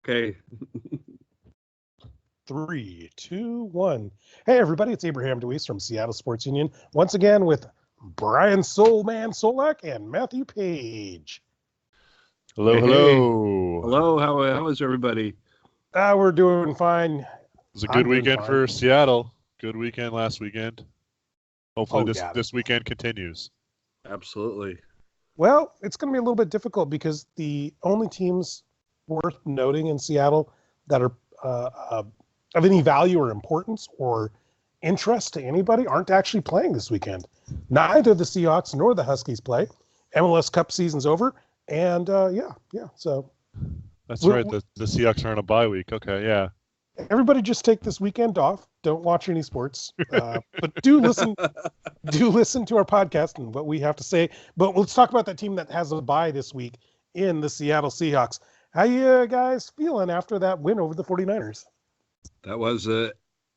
Okay. 3, 2, 1. Hey, everybody, it's Abraham DeWeese from Seattle Sports Union. Once again with Brian Soulman Solack and Matthew Paige. Hello, Hey, hello. Hello. How is everybody? We're doing fine. It was a good weekend for Seattle. Good weekend last weekend. Hopefully this weekend continues. Absolutely. Well, it's going to be a little bit difficult because the only teams worth noting in Seattle that are of any value or importance or interest to anybody aren't actually playing this weekend. Neither the Seahawks nor the Huskies play. MLS Cup season's over, and so that's right. The Seahawks are on a bye week. Okay, yeah. Everybody just take this weekend off. Don't watch any sports, but do listen to our podcast and what we have to say. But let's talk about that team that has a bye this week in the Seattle Seahawks. How you guys feeling after that win over the 49ers? That was an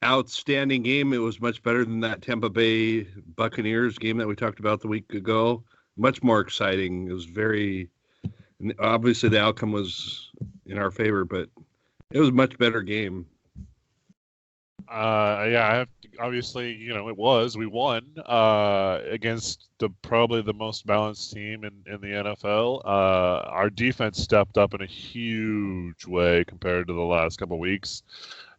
outstanding game. It was much better than that Tampa Bay Buccaneers game that we talked about the week ago. Much more exciting. It was obviously the outcome was in our favor, but it was a much better game. Obviously, it was. We won against probably the most balanced team in the NFL. Our defense stepped up in a huge way compared to the last couple of weeks,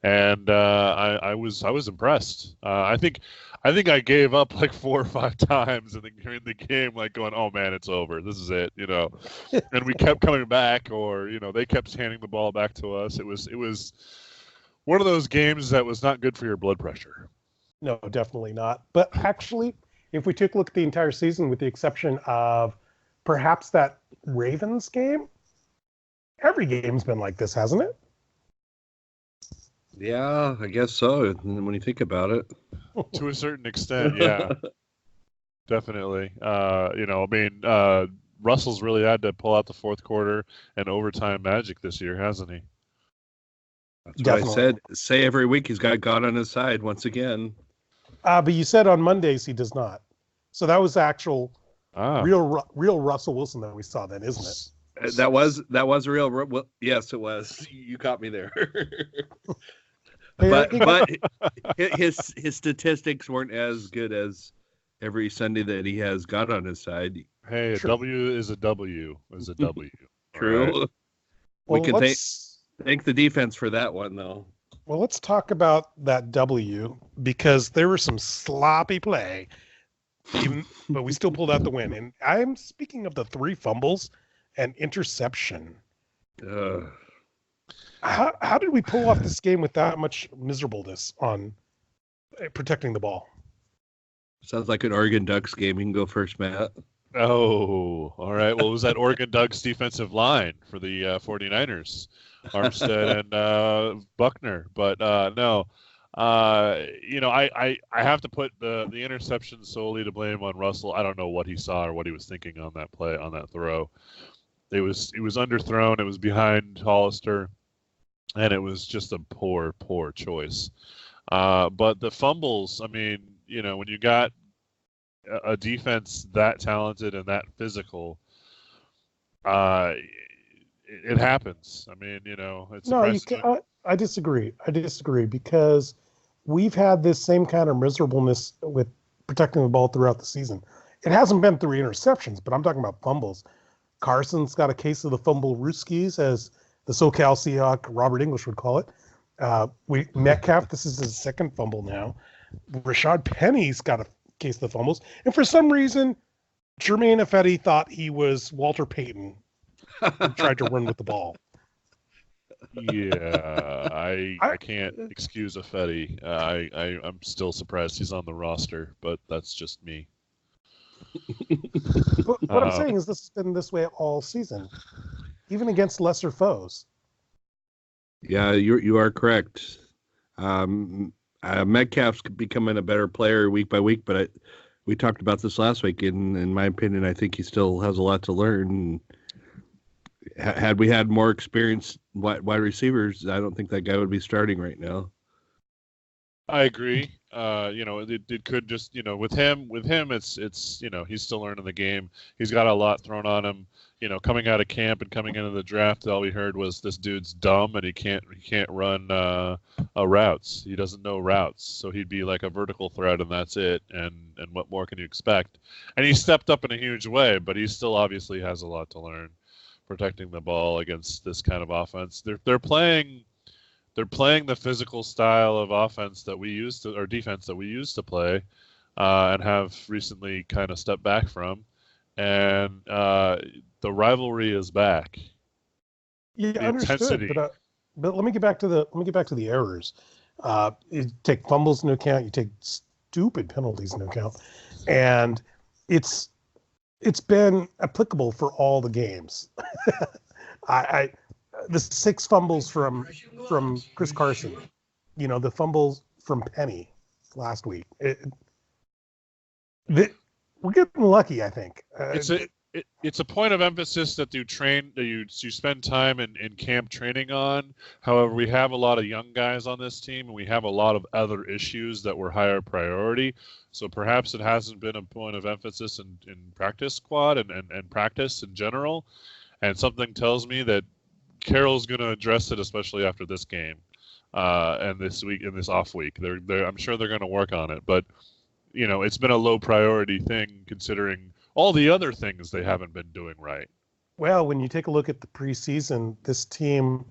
and I was impressed. I think I gave up like 4 or 5 times during the game, like going, "Oh man, it's over. This is it," And we kept coming back, or they kept handing the ball back to us. It was one of those games that was not good for your blood pressure. No, definitely not. But actually, if we took a look at the entire season, with the exception of perhaps that Ravens game, every game's been like this, hasn't it? Yeah, I guess so. When you think about it, to a certain extent, yeah, definitely. Russell's really had to pull out the fourth quarter and overtime magic this year, hasn't he? That's what I said. Say every week he's got God on his side once again. But you said on Mondays he does not. So that was actual real Russell Wilson that we saw then, isn't it? That was real. Well, yes, it was. You caught me there. but his statistics weren't as good as every Sunday that he has God on his side. Hey, W is a W is a W. True. Right? We can thank the defense for that one, though. Well, let's talk about that W, because there was some sloppy play, but we still pulled out the win. And I'm speaking of the 3 fumbles and interception. How did we pull off this game with that much miserableness on protecting the ball? Sounds like an Oregon Ducks game. You can go first, Matt. Oh, all right. Well, it was that Oregon Ducks defensive line for the 49ers, Armstead and Buckner. But no, I have to put the interception solely to blame on Russell. I don't know what he saw or what he was thinking on that play, on that throw. It was underthrown. It was behind Hollister, and it was just a poor choice. But the fumbles, I mean, when you got a defense that talented and that physical, it happens. I mean, it's no. I disagree. Because we've had this same kind of miserableness with protecting the ball throughout the season. It hasn't been 3 interceptions, but I'm talking about fumbles. Carson's got a case of the fumble rooskies, as the SoCal Seahawk Robert English would call it. Metcalf, this is his 2nd fumble now. Rashad Penny's got a case of the fumbles. And for some reason, Jermaine Ifedi thought he was Walter Payton and tried to run with the ball. Yeah, I can't excuse Ifedi. I'm still surprised he's on the roster, but that's just me. But what I'm saying is this has been this way all season, even against lesser foes. Yeah, you are correct. Metcalf's becoming a better player week by week, but we talked about this last week. In my opinion, I think he still has a lot to learn. Had we had more experienced wide receivers, I don't think that guy would be starting right now. I agree. It could just, with him, it's he's still learning the game. He's got a lot thrown on him. coming out of camp and coming into the draft, all we heard was this dude's dumb and he can't run routes. He doesn't know routes, so he'd be like a vertical threat and that's it. And what more can you expect? And he stepped up in a huge way, but he still obviously has a lot to learn protecting the ball against this kind of offense. They're playing the physical style of offense that we used to, or defense that we used to play, and have recently kind of stepped back from. And the rivalry is back. Yeah, the understood. intensity. But let me get back to the errors. You take fumbles into account. You take stupid penalties into account, and it's been applicable for all the games. The 6 fumbles from Chris Carson, the fumbles from Penny last week. We're getting lucky, I think. It's a point of emphasis that you spend time in camp training on. However, we have a lot of young guys on this team, and we have a lot of other issues that were higher priority. So perhaps it hasn't been a point of emphasis in practice squad and practice in general. And something tells me that Carroll's going to address it, especially after this game and this week, in this off week. I'm sure they're going to work on it, but it's been a low priority thing considering all the other things they haven't been doing right. Well, when you take a look at the preseason, this team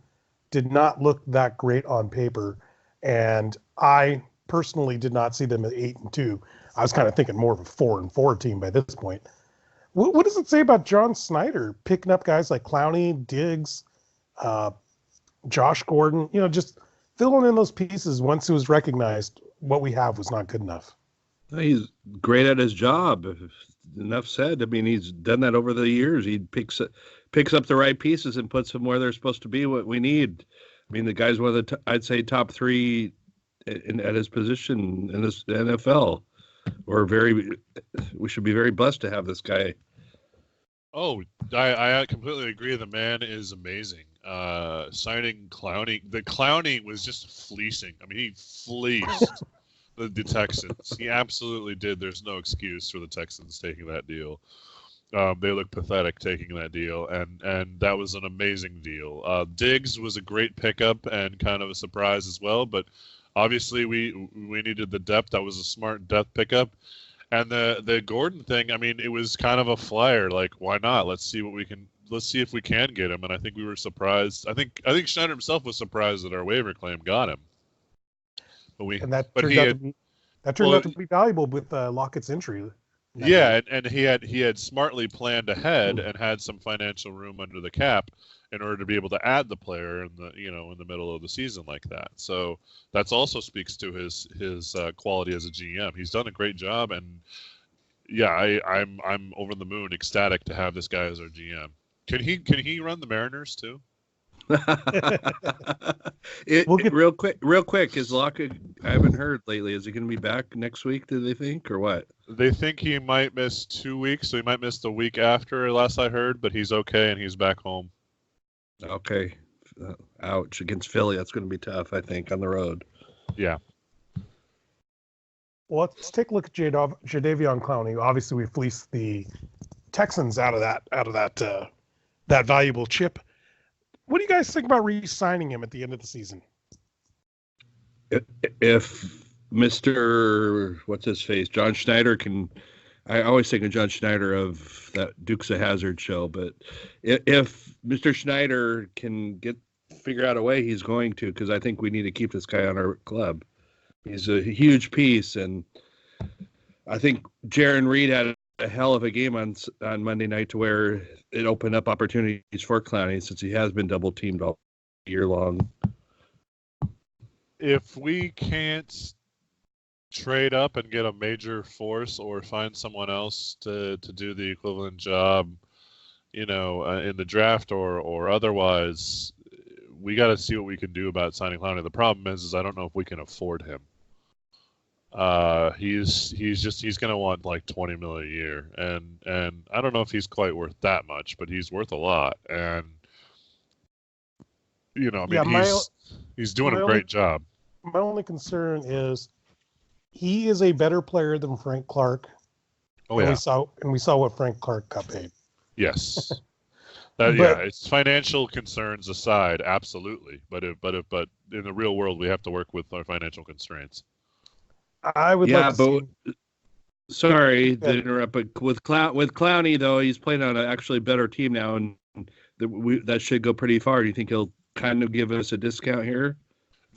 did not look that great on paper, and I personally did not see them at 8-2. I was kind of thinking more of a 4-4 team by this point. What does it say about John Snyder picking up guys like Clowney, Diggs, Josh Gordon? Just filling in those pieces once it was recognized what we have was not good enough. He's great at his job. Enough said. I mean, he's done that over the years. He picks up the right pieces and puts them where they're supposed to be. What we need. I mean, the guy's one of the I'd say top 3 at his position in this NFL. We should be very blessed to have this guy. Oh, I completely agree. The man is amazing. Signing Clowney, the Clowney was just fleecing. I mean, he fleeced the Texans. He absolutely did. There's no excuse for the Texans taking that deal. They look pathetic taking that deal, and that was an amazing deal. Diggs was a great pickup and kind of a surprise as well, but obviously we needed the depth. That was a smart depth pickup. And the Gordon thing, I mean, it was kind of a flyer. Like, why not? Let's see if we can get him. And I think we were surprised. I think Schneider himself was surprised that our waiver claim got him. That turned out to be valuable with Lockett's entry. Yeah, and he had smartly planned ahead and had some financial room under the cap in order to be able to add the player in the middle of the season like that. So that's also speaks to his quality as a GM. He's done a great job, and yeah, I'm over the moon, ecstatic to have this guy as our GM. Can he run the Mariners too? Real quick, is Lockett? I haven't heard lately. Is he going to be back next week? Do they think, or what? They think he might miss 2 weeks, so he might miss the week after. Last I heard, but he's okay and he's back home. Okay, ouch! Against Philly, that's going to be tough. I think on the road. Yeah. Well, let's take a look at Jadeveon Clowney. Obviously, we fleeced the Texans out of that valuable chip. What do you guys think about re-signing him at the end of the season? If Mr. What's his face, John Schneider can, I always think of John Schneider of that Dukes of Hazzard show, but if Mr. Schneider can figure out a way, he's going to, because I think we need to keep this guy on our club. He's a huge piece, and I think Jaron Reed had a hell of a game on Monday night to where it opened up opportunities for Clowney since he has been double teamed all year long. If we can't trade up and get a major force or find someone else to do the equivalent job, in the draft or otherwise, we got to see what we can do about signing Clowney. The problem is I don't know if we can afford him. He's going to want like $20 million a year, and I don't know if he's quite worth that much, but he's worth a lot. And he's doing a great job. My only concern is he is a better player than Frank Clark. Oh yeah, and we saw what Frank Clark got paid. Yes. It's financial concerns aside, absolutely. But in the real world, we have to work with our financial constraints. I would like to see. Sorry to interrupt, but with Clowney though, he's playing on an actually better team now, and that should go pretty far. Do you think he'll kind of give us a discount here?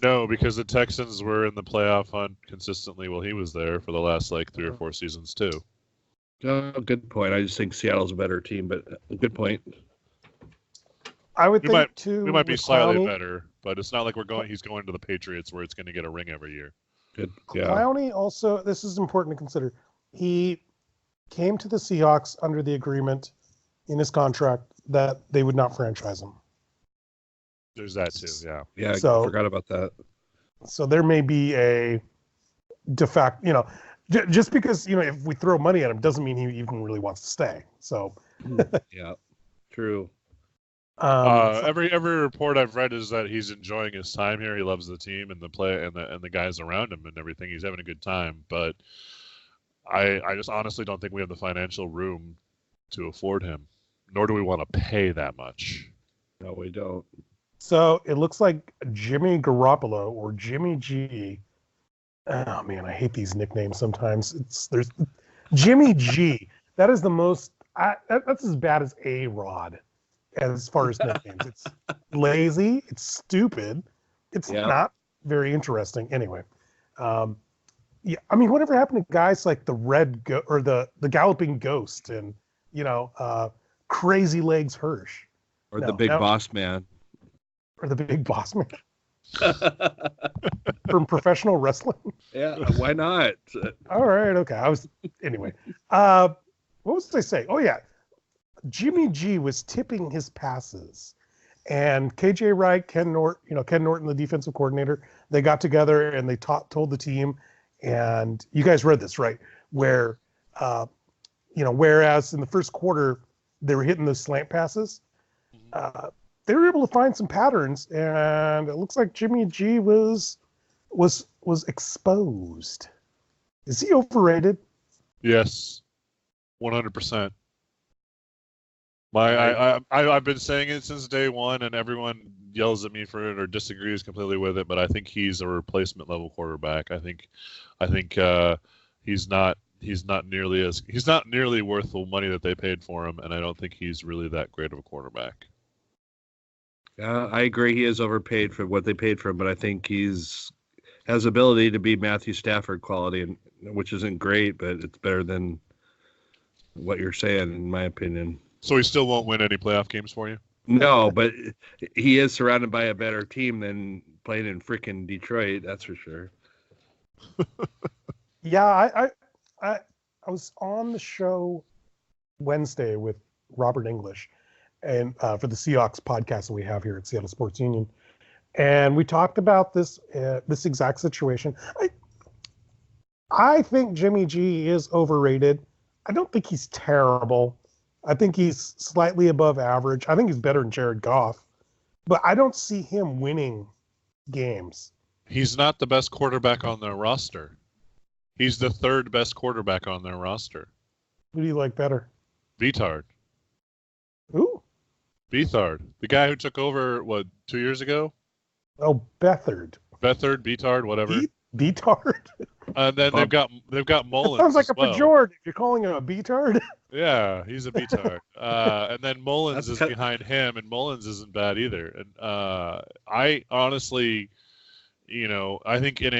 No, because the Texans were in the playoff hunt consistently while he was there for the last 3 or 4 seasons too. Oh, good point. I just think Seattle's a better team, but good point. I would think we might be slightly better, but it's not like he's going to the Patriots where it's going to get a ring every year. Good. Yeah. Clowney also, this is important to consider. He came to the Seahawks under the agreement in his contract that they would not franchise him. There's that too, yeah. Yeah, I forgot about that. So there may be a de facto, just because, if we throw money at him doesn't mean he even really wants to stay. So yeah, true. Every report I've read is that he's enjoying his time here. He loves the team and the play and the guys around him and everything. He's having a good time, but I just honestly don't think we have the financial room to afford him, nor do we want to pay that much. No, we don't. So it looks like Jimmy Garoppolo or Jimmy G. Oh man, I hate these nicknames sometimes. There's Jimmy G. That is the most. That's as bad as A-Rod as far as nicknames. It's lazy. It's stupid. It's not very interesting. Anyway, whatever happened to guys like the the Galloping Ghost and Crazy Legs Hirsch or the Big Boss Man. Or the Big Boss Man from professional wrestling. Yeah, why not? All right, okay. Anyway. What was I say? Oh yeah, Jimmy G was tipping his passes, and KJ Wright, Ken Norton, the defensive coordinator, they got together and they told the team, and you guys read this right, where, whereas in the first quarter they were hitting those slant passes. They were able to find some patterns, and it looks like Jimmy G was exposed. Is he overrated? Yes, 100%. I've been saying it since day one, and everyone yells at me for it or disagrees completely with it. But I think he's a replacement level quarterback. I think he's not nearly worth the money that they paid for him, and I don't think he's really that great of a quarterback. I agree. He is overpaid for what they paid for him, but I think has ability to be Matthew Stafford quality, and which isn't great, but it's better than what you're saying, in my opinion. So he still won't win any playoff games for you? No, but he is surrounded by a better team than playing in freaking Detroit. That's for sure. Yeah, I was on the show Wednesday with Robert English, and for the Seahawks podcast that we have here at Seattle Sports Union, and we talked about this exact situation. I think Jimmy G is overrated. I don't think he's terrible. I think he's slightly above average. I think he's better than Jared Goff, but I don't see him winning games. He's not the best quarterback on their roster. He's the third best quarterback on their roster. Who do you like better? Beathard. Who? Beathard, the guy who took over 2 years ago. Oh, Beathard, whatever. Beathard. And then they've got Mullins. That sounds like a well. pejorative. You're calling him a Beathard? Yeah, he's a Beathard. And then Mullins is behind him, and Mullins isn't bad either. And I honestly, I think in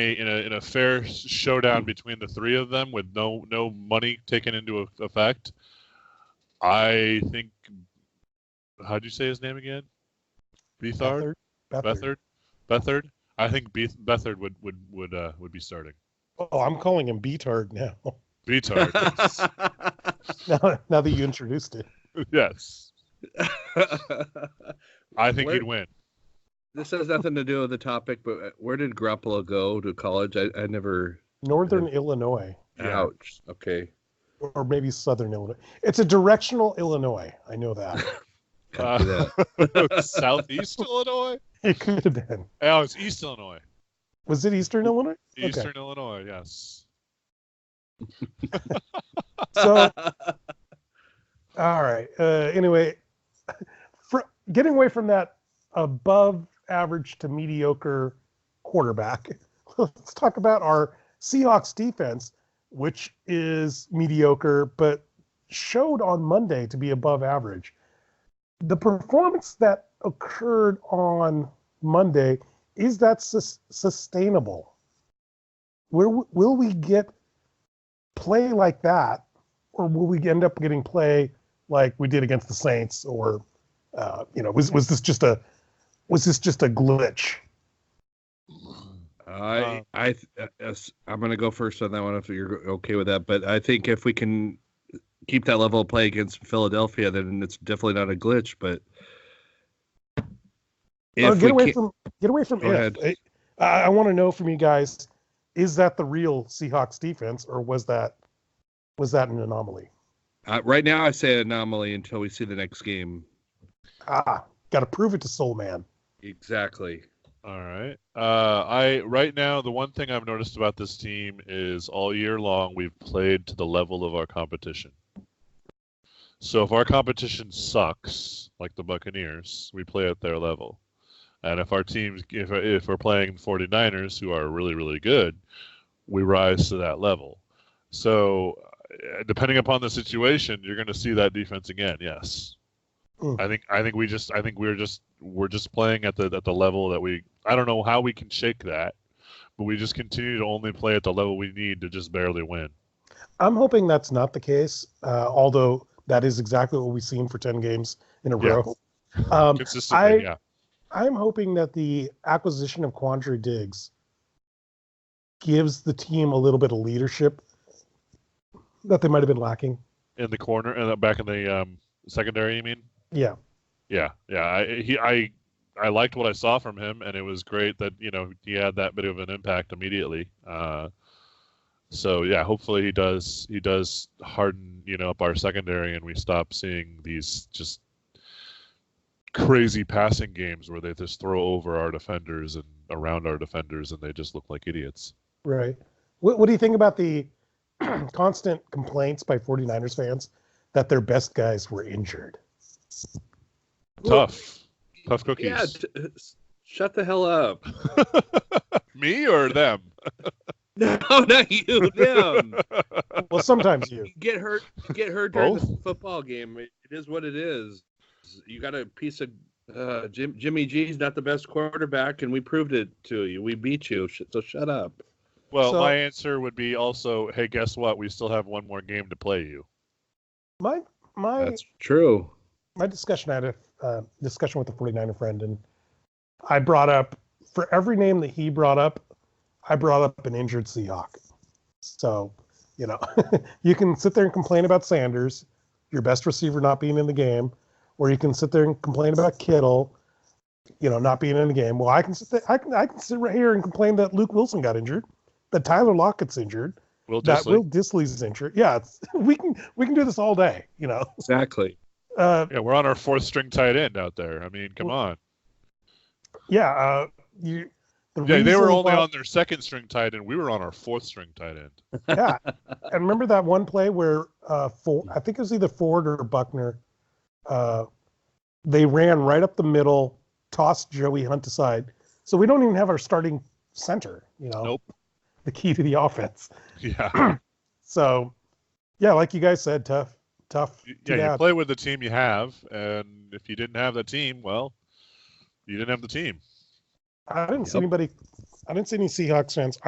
a fair showdown between the three of them with no money taken into effect, I think. How'd you say his name again? Beathard? Beathard. I think Beathard would be starting. Oh, I'm calling him Beatard now. Beatard. Yes. now that you introduced it. Yes. I think he'd win. This has nothing to do with the topic, but where did Garoppolo go to college? I never. Northern Illinois. Ouch. Okay. Or maybe Southern Illinois. It's a directional Illinois. I know that. Southeast Illinois? It could have been. Oh, it's East Illinois. Was it Eastern Illinois? Eastern Illinois, yes. So, all right. Anyway, getting away from that above average to mediocre quarterback, let's talk about our Seahawks defense, which is mediocre, but showed on Monday to be above average. The performance that occurred on Monday, is that sustainable? Will we get play like that, or will we end up getting play like we did against the Saints? Or was this just a glitch? I'm going to go first on that one if you're okay with that. But I think if we can keep that level of play against Philadelphia, then it's definitely not a glitch. But get away from if. I want to know from you guys: is that the real Seahawks defense, or was that an anomaly? Right now, I say anomaly until we see the next game. Got to prove it to Soul Man. Exactly. All right. Right now, the one thing I've noticed about this team is all year long we've played to the level of our competition. So if our competition sucks, like the Buccaneers, we play at their level. And if our teams, if we're playing 49ers, who are really, really good, we rise to that level. So depending upon the situation, you're going to see that defense again. Yes. I think we're just playing at the level that I don't know how we can shake that, but we just continue to only play at the level we need to just barely win. I'm hoping that's not the case, although that is exactly what we've seen for 10 games in a row. Consistently, yeah. I'm hoping that the acquisition of Quandre Diggs gives the team a little bit of leadership that they might have been lacking. In the corner and back in the secondary, you mean? Yeah. Yeah. I liked what I saw from him, and it was great that he had that bit of an impact immediately. So yeah, hopefully he does harden up our secondary, and we stop seeing these just crazy passing games where they just throw over our defenders and around our defenders, and they just look like idiots. Right. What do you think about the constant complaints by 49ers fans that their best guys were injured? Tough cookies. Yeah, shut the hell up. Me or them? No, not you. Them. Well, sometimes you get hurt during the football game. It is what it is. You got a piece of Jimmy G's not the best quarterback, and we proved it to you. We beat you, so shut up. Well, my answer would be also, hey, guess what? We still have one more game to play you. That's true. My discussion, I had a discussion with a 49er friend, and I brought up, for every name that he brought up, I brought up an injured Seahawk. So, you can sit there and complain about Sanders, your best receiver not being in the game, or you can sit there and complain about Kittle, not being in the game. Well, I can sit right here and complain that Luke Wilson got injured, that Tyler Lockett's injured, that Will Dissly's injured. Yeah, we can do this all day. Exactly. We're on our fourth string tight end out there. I mean, come on. Yeah. They were only on their second string tight end. We were on our fourth string tight end. Yeah. And remember that one play where I think it was either Ford or Buckner. They ran right up the middle, tossed Joey Hunt aside. So we don't even have our starting center, Nope. The key to the offense. Yeah. So, yeah, like you guys said, tough. Yeah, you play with the team you have, and if you didn't have the team, well, you didn't have the team. I didn't see any Seahawks fans.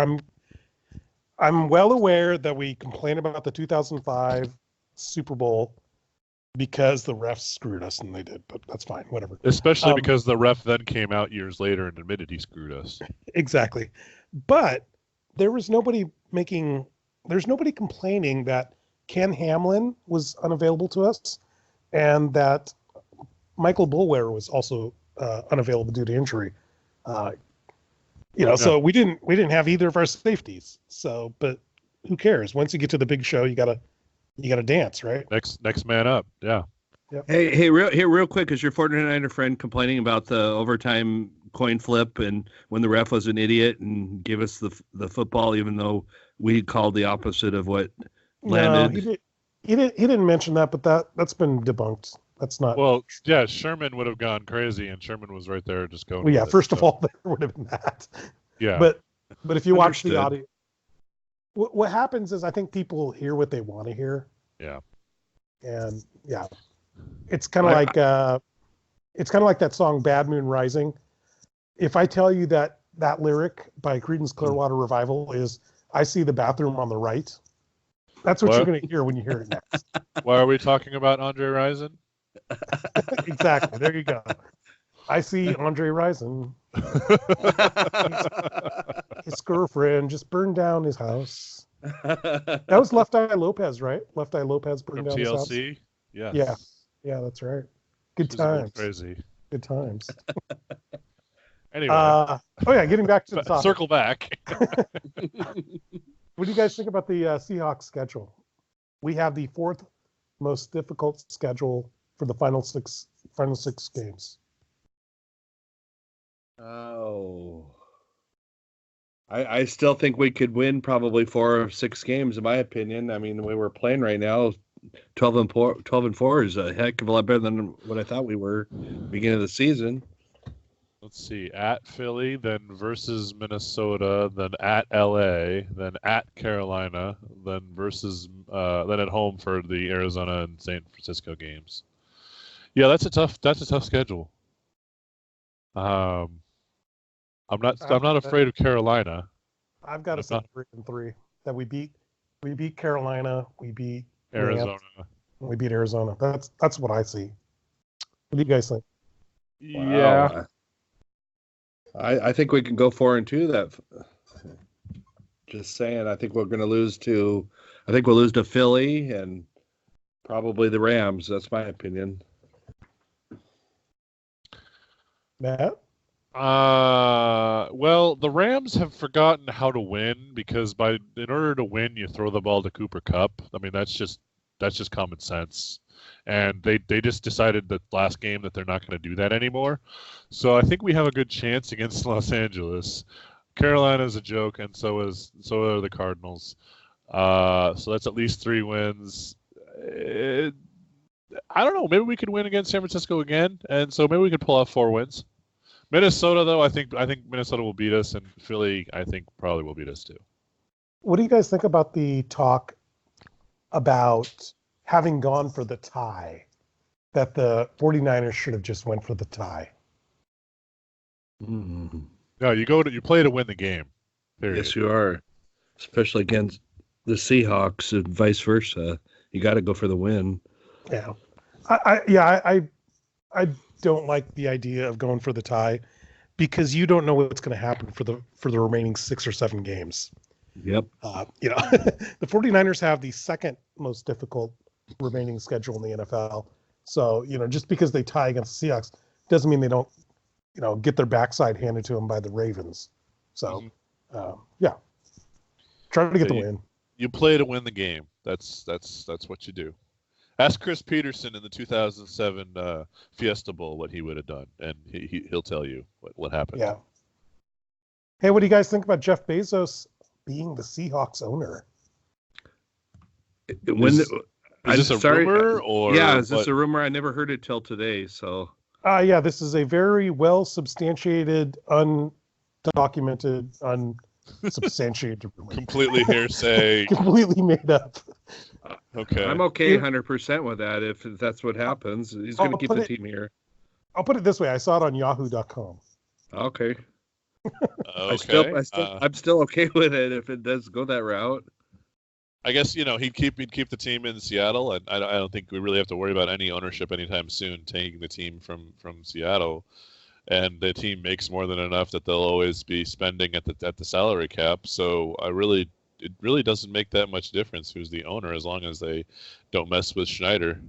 I'm well aware that we complain about the 2005 Super Bowl because the refs screwed us, and they did, but that's fine, whatever. Especially because the ref then came out years later and admitted he screwed us. Exactly. But there's nobody complaining that Ken Hamlin was unavailable to us, and that Michael Bulware was also unavailable due to injury. So we didn't have either of our safeties. So, but who cares? Once you get to the big show, you gotta dance, right? Next man up. Yeah. Yep. Hey, real quick, is your 49er friend complaining about the overtime coin flip and when the ref was an idiot and gave us the football, even though we called the opposite of what landed? No, he didn't mention that, but that's been debunked. That's not. Well, yeah, Sherman would have gone crazy, and Sherman was right there just going. Well, yeah. with it, First of so. all, there would have been that. Yeah. But if you watch the Understood. audio, what happens is I think people hear what they want to hear. Yeah. And yeah, it's kind of like that song "Bad Moon Rising." If I tell you that lyric by Creedence Clearwater Revival is "I see the bathroom on the right," that's what you're going to hear when you hear it next. Why are we talking about Andre Rison? Exactly. There you go. I see Andre Rison. His girlfriend just burned down his house. That was Left Eye Lopez, right? Left Eye Lopez burned From down his house. TLC? Yes. Yeah, that's right. Good This was a little times. crazy. Good times. Anyway. Getting back to the topic. Circle back. What do you guys think about the Seahawks schedule? We have the fourth most difficult schedule for the final six games. Oh. I still think we could win probably 4 or 6 games, in my opinion. I mean, the way we're playing right now, 12-4 is a heck of a lot better than what I thought we were beginning of the season. Let's see. At Philly, then versus Minnesota, then at LA, then at Carolina, then then at home for the Arizona and San Francisco games. Yeah, that's a tough schedule. I'm not afraid of Carolina. I've got to say 3-3 that we beat Carolina, we beat Arizona. We beat Arizona. That's what I see. What do you guys think? Yeah. Wow. I think we can go 4-2. That just saying. I think we'll lose to Philly and probably the Rams. That's my opinion. Matt? Well, the Rams have forgotten how to win because in order to win, you throw the ball to Cooper Kupp. I mean, that's just common sense. And they just decided that last game that they're not going to do that anymore. So I think we have a good chance against Los Angeles. Carolina's a joke, and so are the Cardinals. So that's at least 3 wins. I don't know. Maybe we could win against San Francisco again, and so maybe we could pull off 4 wins. Minnesota, though, I think Minnesota will beat us, and Philly, I think, probably will beat us too. What do you guys think about the talk about having gone for the tie, that the 49ers should have just went for the tie? Mm-hmm. No, you play to win the game. Period. Yes, you are. Especially against the Seahawks and vice versa. You got to go for the win. Yeah. I don't like the idea of going for the tie because you don't know what's going to happen for the remaining 6 or 7 games. Yep. The 49ers have the second most difficult remaining schedule in the NFL. So, just because they tie against the Seahawks doesn't mean they don't, get their backside handed to them by the Ravens. So, try to get the win. You play to win the game. That's what you do. Ask Chris Peterson in the 2007 Fiesta Bowl what he would have done, and he'll tell you what happened. Yeah. Hey, what do you guys think about Jeff Bezos being the Seahawks owner? Is this a rumor or? Yeah, is this a rumor? I never heard it till today. So. Yeah, this is a very well substantiated, undocumented, unsubstantiated rumor. Completely hearsay. Completely made up. Okay. I'm okay 100% with that if that's what happens. He's going to keep the team here. I'll put it this way. I saw it on yahoo.com. Okay. Okay. I'm still okay with it if it does go that route. I guess, he'd keep the team in Seattle, and I don't think we really have to worry about any ownership anytime soon taking the team from Seattle. And the team makes more than enough that they'll always be spending at the salary cap. So it really doesn't make that much difference who's the owner as long as they don't mess with Schneider.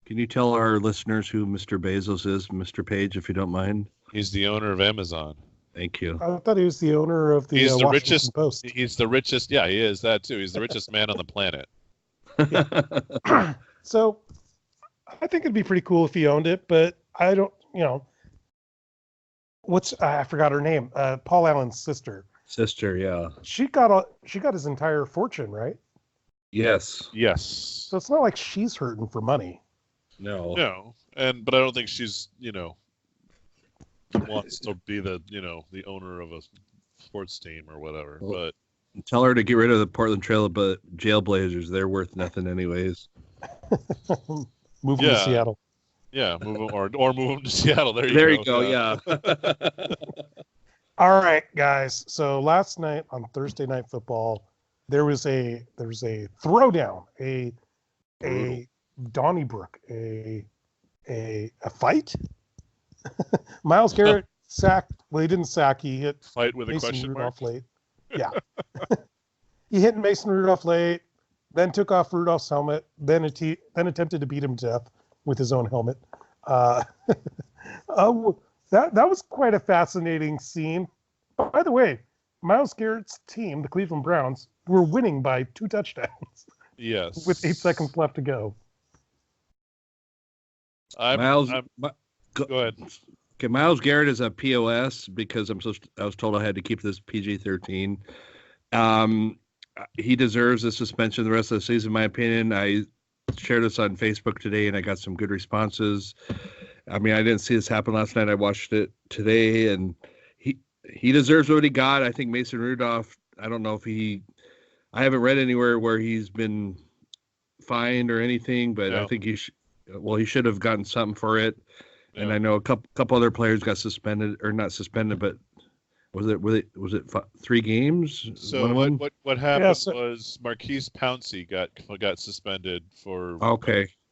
Can you tell our listeners who Mr. Bezos is, Mr. Page, if you don't mind? He's the owner of Amazon. Thank you. I thought he was the owner of the Washington richest Post. He's the richest. Yeah, he is that too. He's the richest man on the planet. So I think it'd be pretty cool if he owned it, but I don't, I forgot her name. Paul Allen's sister. Sister, yeah. She got his entire fortune, right? Yes. Yes. So it's not like she's hurting for money. No, but I don't think she's wants to be the the owner of a sports team or whatever. Well, but tell her to get rid of the Portland Trailblazers. They're worth nothing anyways. Move them to Seattle. Yeah, move them or move them to Seattle. There you go. Yeah. All right, guys. So last night on Thursday Night Football, there was a throwdown, a Donnybrook, a fight. Myles Garrett sacked. Well, he didn't sack. He hit fight with Mason a question Rudolph mark. late. Yeah. He hit Mason Rudolph late, then took off Rudolph's helmet, then attempted to beat him to death with his own helmet. That was quite a fascinating scene. By the way, Myles Garrett's team, the Cleveland Browns, were winning by 2 touchdowns. Yes. With 8 seconds left to go. Go ahead. Okay, Myles Garrett is a POS because I was told I had to keep this PG-13. He deserves a suspension the rest of the season, in my opinion. I shared this on Facebook today, and I got some good responses. I mean, I didn't see this happen last night. I watched it today, and he deserves what he got. I think Mason Rudolph, I don't know if I haven't read anywhere where he's been fined or anything, but I think he should have gotten something for it. Yeah. And I know a couple other players got suspended, or not suspended, but was it 3 games? So what happened was Marquise Pouncey got suspended for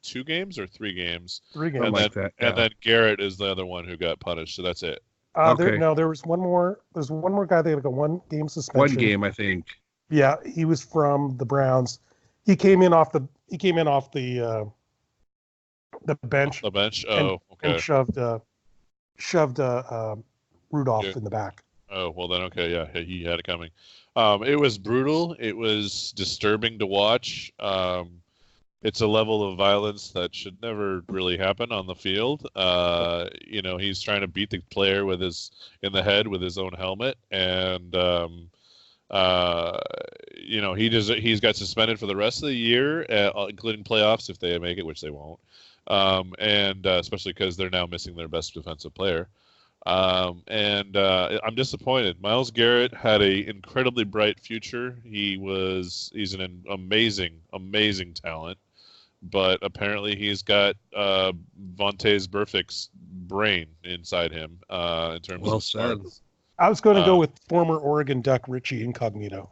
2 games or 3 games. 3 games, and then Garrett is the other one who got punished. So that's it. There was one more. There's one more guy that got a 1-game suspension. 1 game, I think. Yeah, he was from the Browns. He came in off the bench. The bench. Okay. And shoved Rudolph in the back. Oh, well then, okay, yeah, he had it coming. It was brutal. It was disturbing to watch. It's a level of violence that should never really happen on the field. He's trying to beat the player in the head with his own helmet, and he's got suspended for the rest of the year, including playoffs if they make it, which they won't. Especially because they're now missing their best defensive player. I'm disappointed. Myles Garrett had an incredibly bright future. He's an amazing talent, but apparently he's got Vontaze Burfict's brain inside him in terms of smarts. I was going to go with former Oregon Duck Richie Incognito.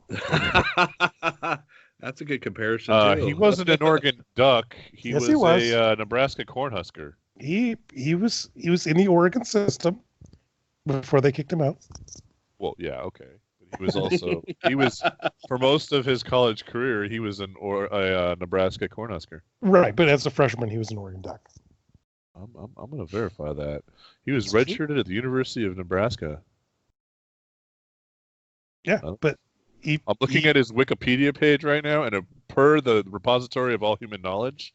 That's a good comparison too. He wasn't an Oregon Duck. He was a Nebraska Cornhusker. He was in the Oregon system before they kicked him out. Well, yeah, okay. But he was for most of his college career, he was a Nebraska Cornhusker. Right, but as a freshman, he was an Oregon Duck. I'm going to verify that. He was redshirted at the University of Nebraska. Yeah, but I'm looking at his Wikipedia page right now, and per the repository of all human knowledge,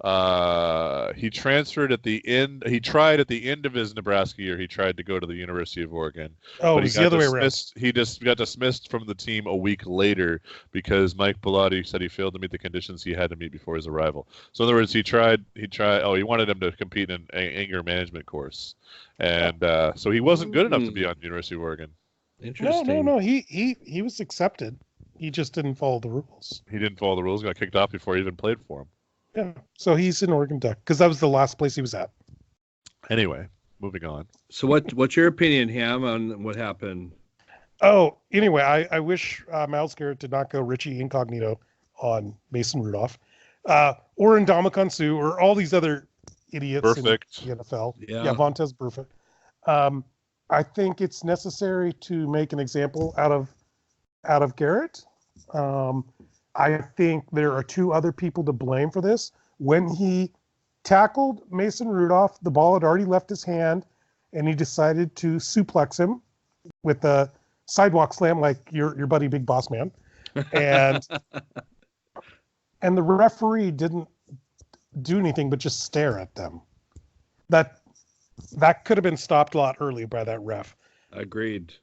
he transferred at the end. He tried at the end of his Nebraska year. He tried to go to the University of Oregon. Oh, but it was the other way around. He just got dismissed from the team a week later because Mike Bellotti said he failed to meet the conditions he had to meet before his arrival. So in other words, he wanted him to compete in an anger management course, and so he wasn't good enough to be on the University of Oregon. Interesting. No. He was accepted. He just didn't follow the rules. He didn't follow the rules. Got kicked off before he even played for him. Yeah. So he's in Oregon Duck because that was the last place he was at. Anyway, moving on. So what's your opinion, Ham, on what happened? Oh, anyway, I wish Myles Garrett did not go Richie Incognito on Mason Rudolph, or Ndamukong Suh, or all these other idiots Perfect. in the NFL. Yeah, Vontaze Burfict. I think it's necessary to make an example out of Garrett. I think there are 2 other people to blame for this. When he tackled Mason Rudolph, the ball had already left his hand, and he decided to suplex him with a sidewalk slam like your buddy Big Boss Man. And the referee didn't do anything but just stare at them. That could have been stopped a lot earlier by that ref. Agreed.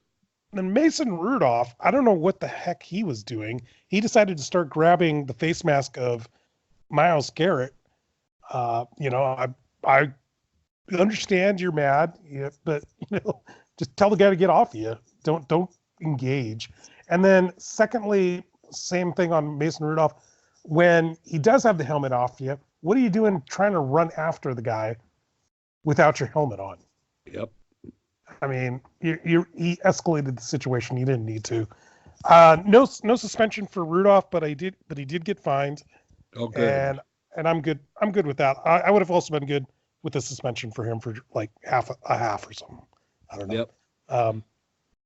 And Mason Rudolph, I don't know what the heck he was doing. He decided to start grabbing the face mask of Myles Garrett. I understand you're mad, but just tell the guy to get off you. Don't engage. And then secondly, same thing on Mason Rudolph. When he does have the helmet off you, what are you doing trying to run after the guy without your helmet on? Yep. I mean, he escalated the situation. He didn't need to. No suspension for Rudolph, but he did get fined. Oh, good. And I'm good. I'm good with that. I would have also been good with a suspension for him for like half or something. I don't know. Yep.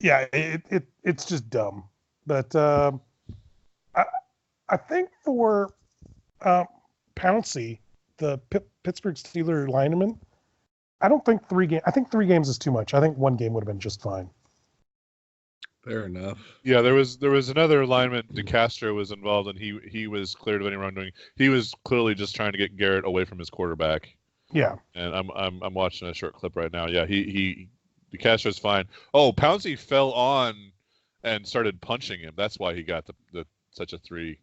Yeah, it's just dumb. But I think for Pouncey, the Pittsburgh Steelers lineman, I don't think 3 games. I think 3 games is too much. I think 1 game would have been just fine. Fair enough. Yeah, there was another lineman. DeCastro was involved, and he was cleared of any wrongdoing. He was clearly just trying to get Garrett away from his quarterback. Yeah. And I'm watching a short clip right now. Yeah, DeCastro's fine. Oh, Pouncey fell on and started punching him. That's why he got the such a 3.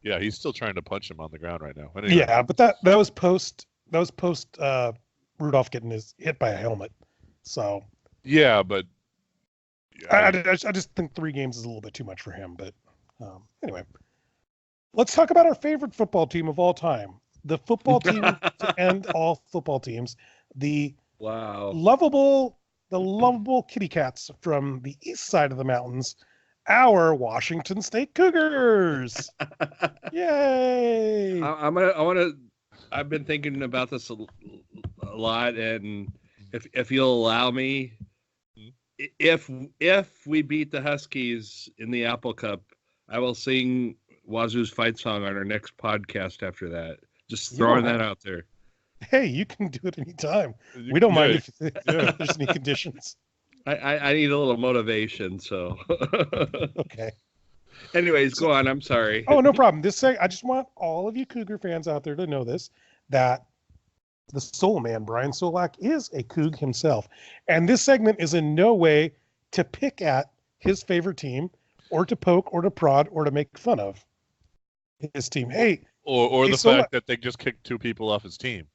Yeah, he's still trying to punch him on the ground right now. Anyway. Yeah, but that was post Rudolph getting hit by a helmet. So yeah, but I just think 3 games is a little bit too much for him. But anyway, let's talk about our favorite football team of all time. The football team to end all football teams. The lovable kitty cats from the east side of the mountains, our Washington State Cougars. Yay! I've been thinking about this a lot, and if you'll allow me, if we beat the Huskies in the Apple Cup, I will sing Wazoo's fight song on our next podcast after that. Just throwing that out there. Hey, you can do it anytime. We don't mind if there's any conditions. I need a little motivation, so. Okay. Anyways, go on. I'm sorry. Oh, no problem. I just want all of you Cougar fans out there to know this, that the Soul Man, Brian Solak, is a Coug himself. And this segment is in no way to pick at his favorite team or to poke or to prod or to make fun of his team. Hey. Or the fact that they just kicked 2 people off his team.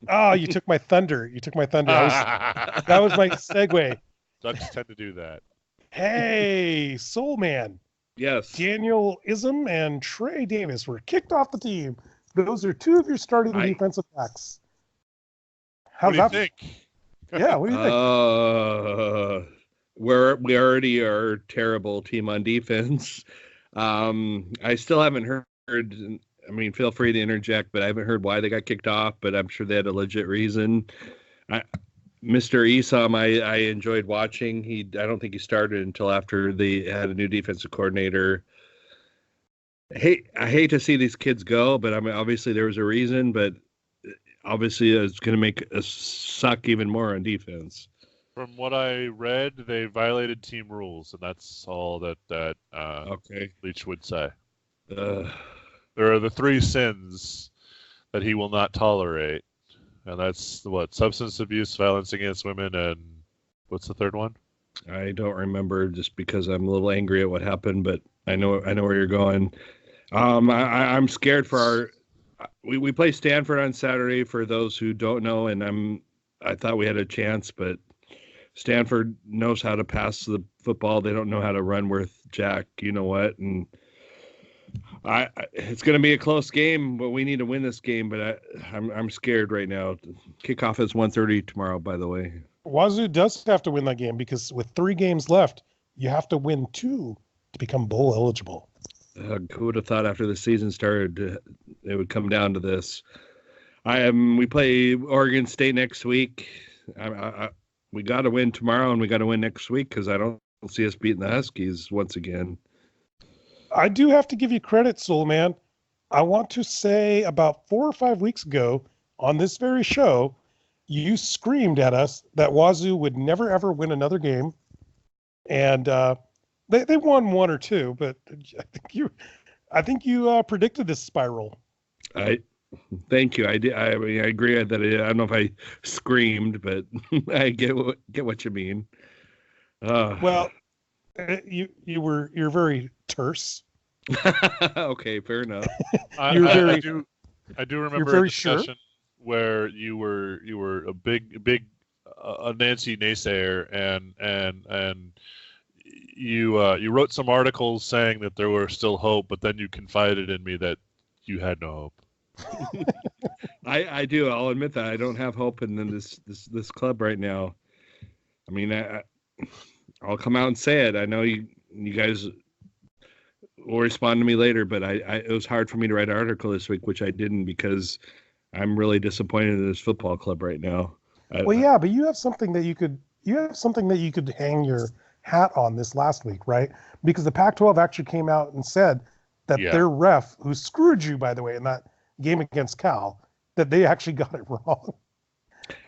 Oh, you took my thunder. That was my segue. Ducks tend to do that. Hey, Soul Man. Yes. Daniel Ism and Trey Davis were kicked off the team. Those are 2 of your starting defensive backs. What do you think? Yeah, what do you think? We already are a terrible team on defense. I still haven't heard. I mean, feel free to interject, but I haven't heard why they got kicked off, but I'm sure they had a legit reason. Mr. Esom, I enjoyed watching. I don't think he started until after they had a new defensive coordinator. I hate to see these kids go, but I mean, obviously there was a reason, but obviously it's going to make us suck even more on defense. From what I read, they violated team rules, and that's all that Leach would say. There are the 3 sins that he will not tolerate, and that's substance abuse, violence against women, and what's the third one? I don't remember, just because I'm a little angry at what happened, but I know where you're going. I'm scared for we play Stanford on Saturday, for those who don't know, and I thought we had a chance, but Stanford knows how to pass the football. They don't know how to run worth jack, you know what, and it's going to be a close game, but we need to win this game. But I'm scared right now. Kickoff is 1:30 tomorrow, by the way. Wazoo does have to win that game, because with 3 games left, you have to win 2 to become bowl eligible. Who would have thought after the season started it would come down to this? We play Oregon State next week. We got to win tomorrow, and we got to win next week, because I don't see us beating the Huskies once again. I do have to give you credit, Soul Man. I want to say about 4 or 5 weeks ago on this very show, you screamed at us that Wazoo would never, ever win another game. And they won 1 or 2, but I think you predicted this spiral. Thank you. I did. I mean, I agree that I don't know if I screamed, but I get what you mean. Well, you're very terse. Okay, fair enough. I do remember a discussion where you were a big a Nancy naysayer, and you wrote some articles saying that there were still hope, but then you confided in me that you had no hope. I do. I'll admit that I don't have hope in this club right now. I mean, I'll come out and say it. I know you guys will respond to me later, but it was hard for me to write an article this week, which I didn't because I'm really disappointed in this football club right now. But you have something that you could hang your hat on this last week, right? Because the Pac-12 actually came out and said that their ref, who screwed you, by the way, in that game against Cal, that they actually got it wrong.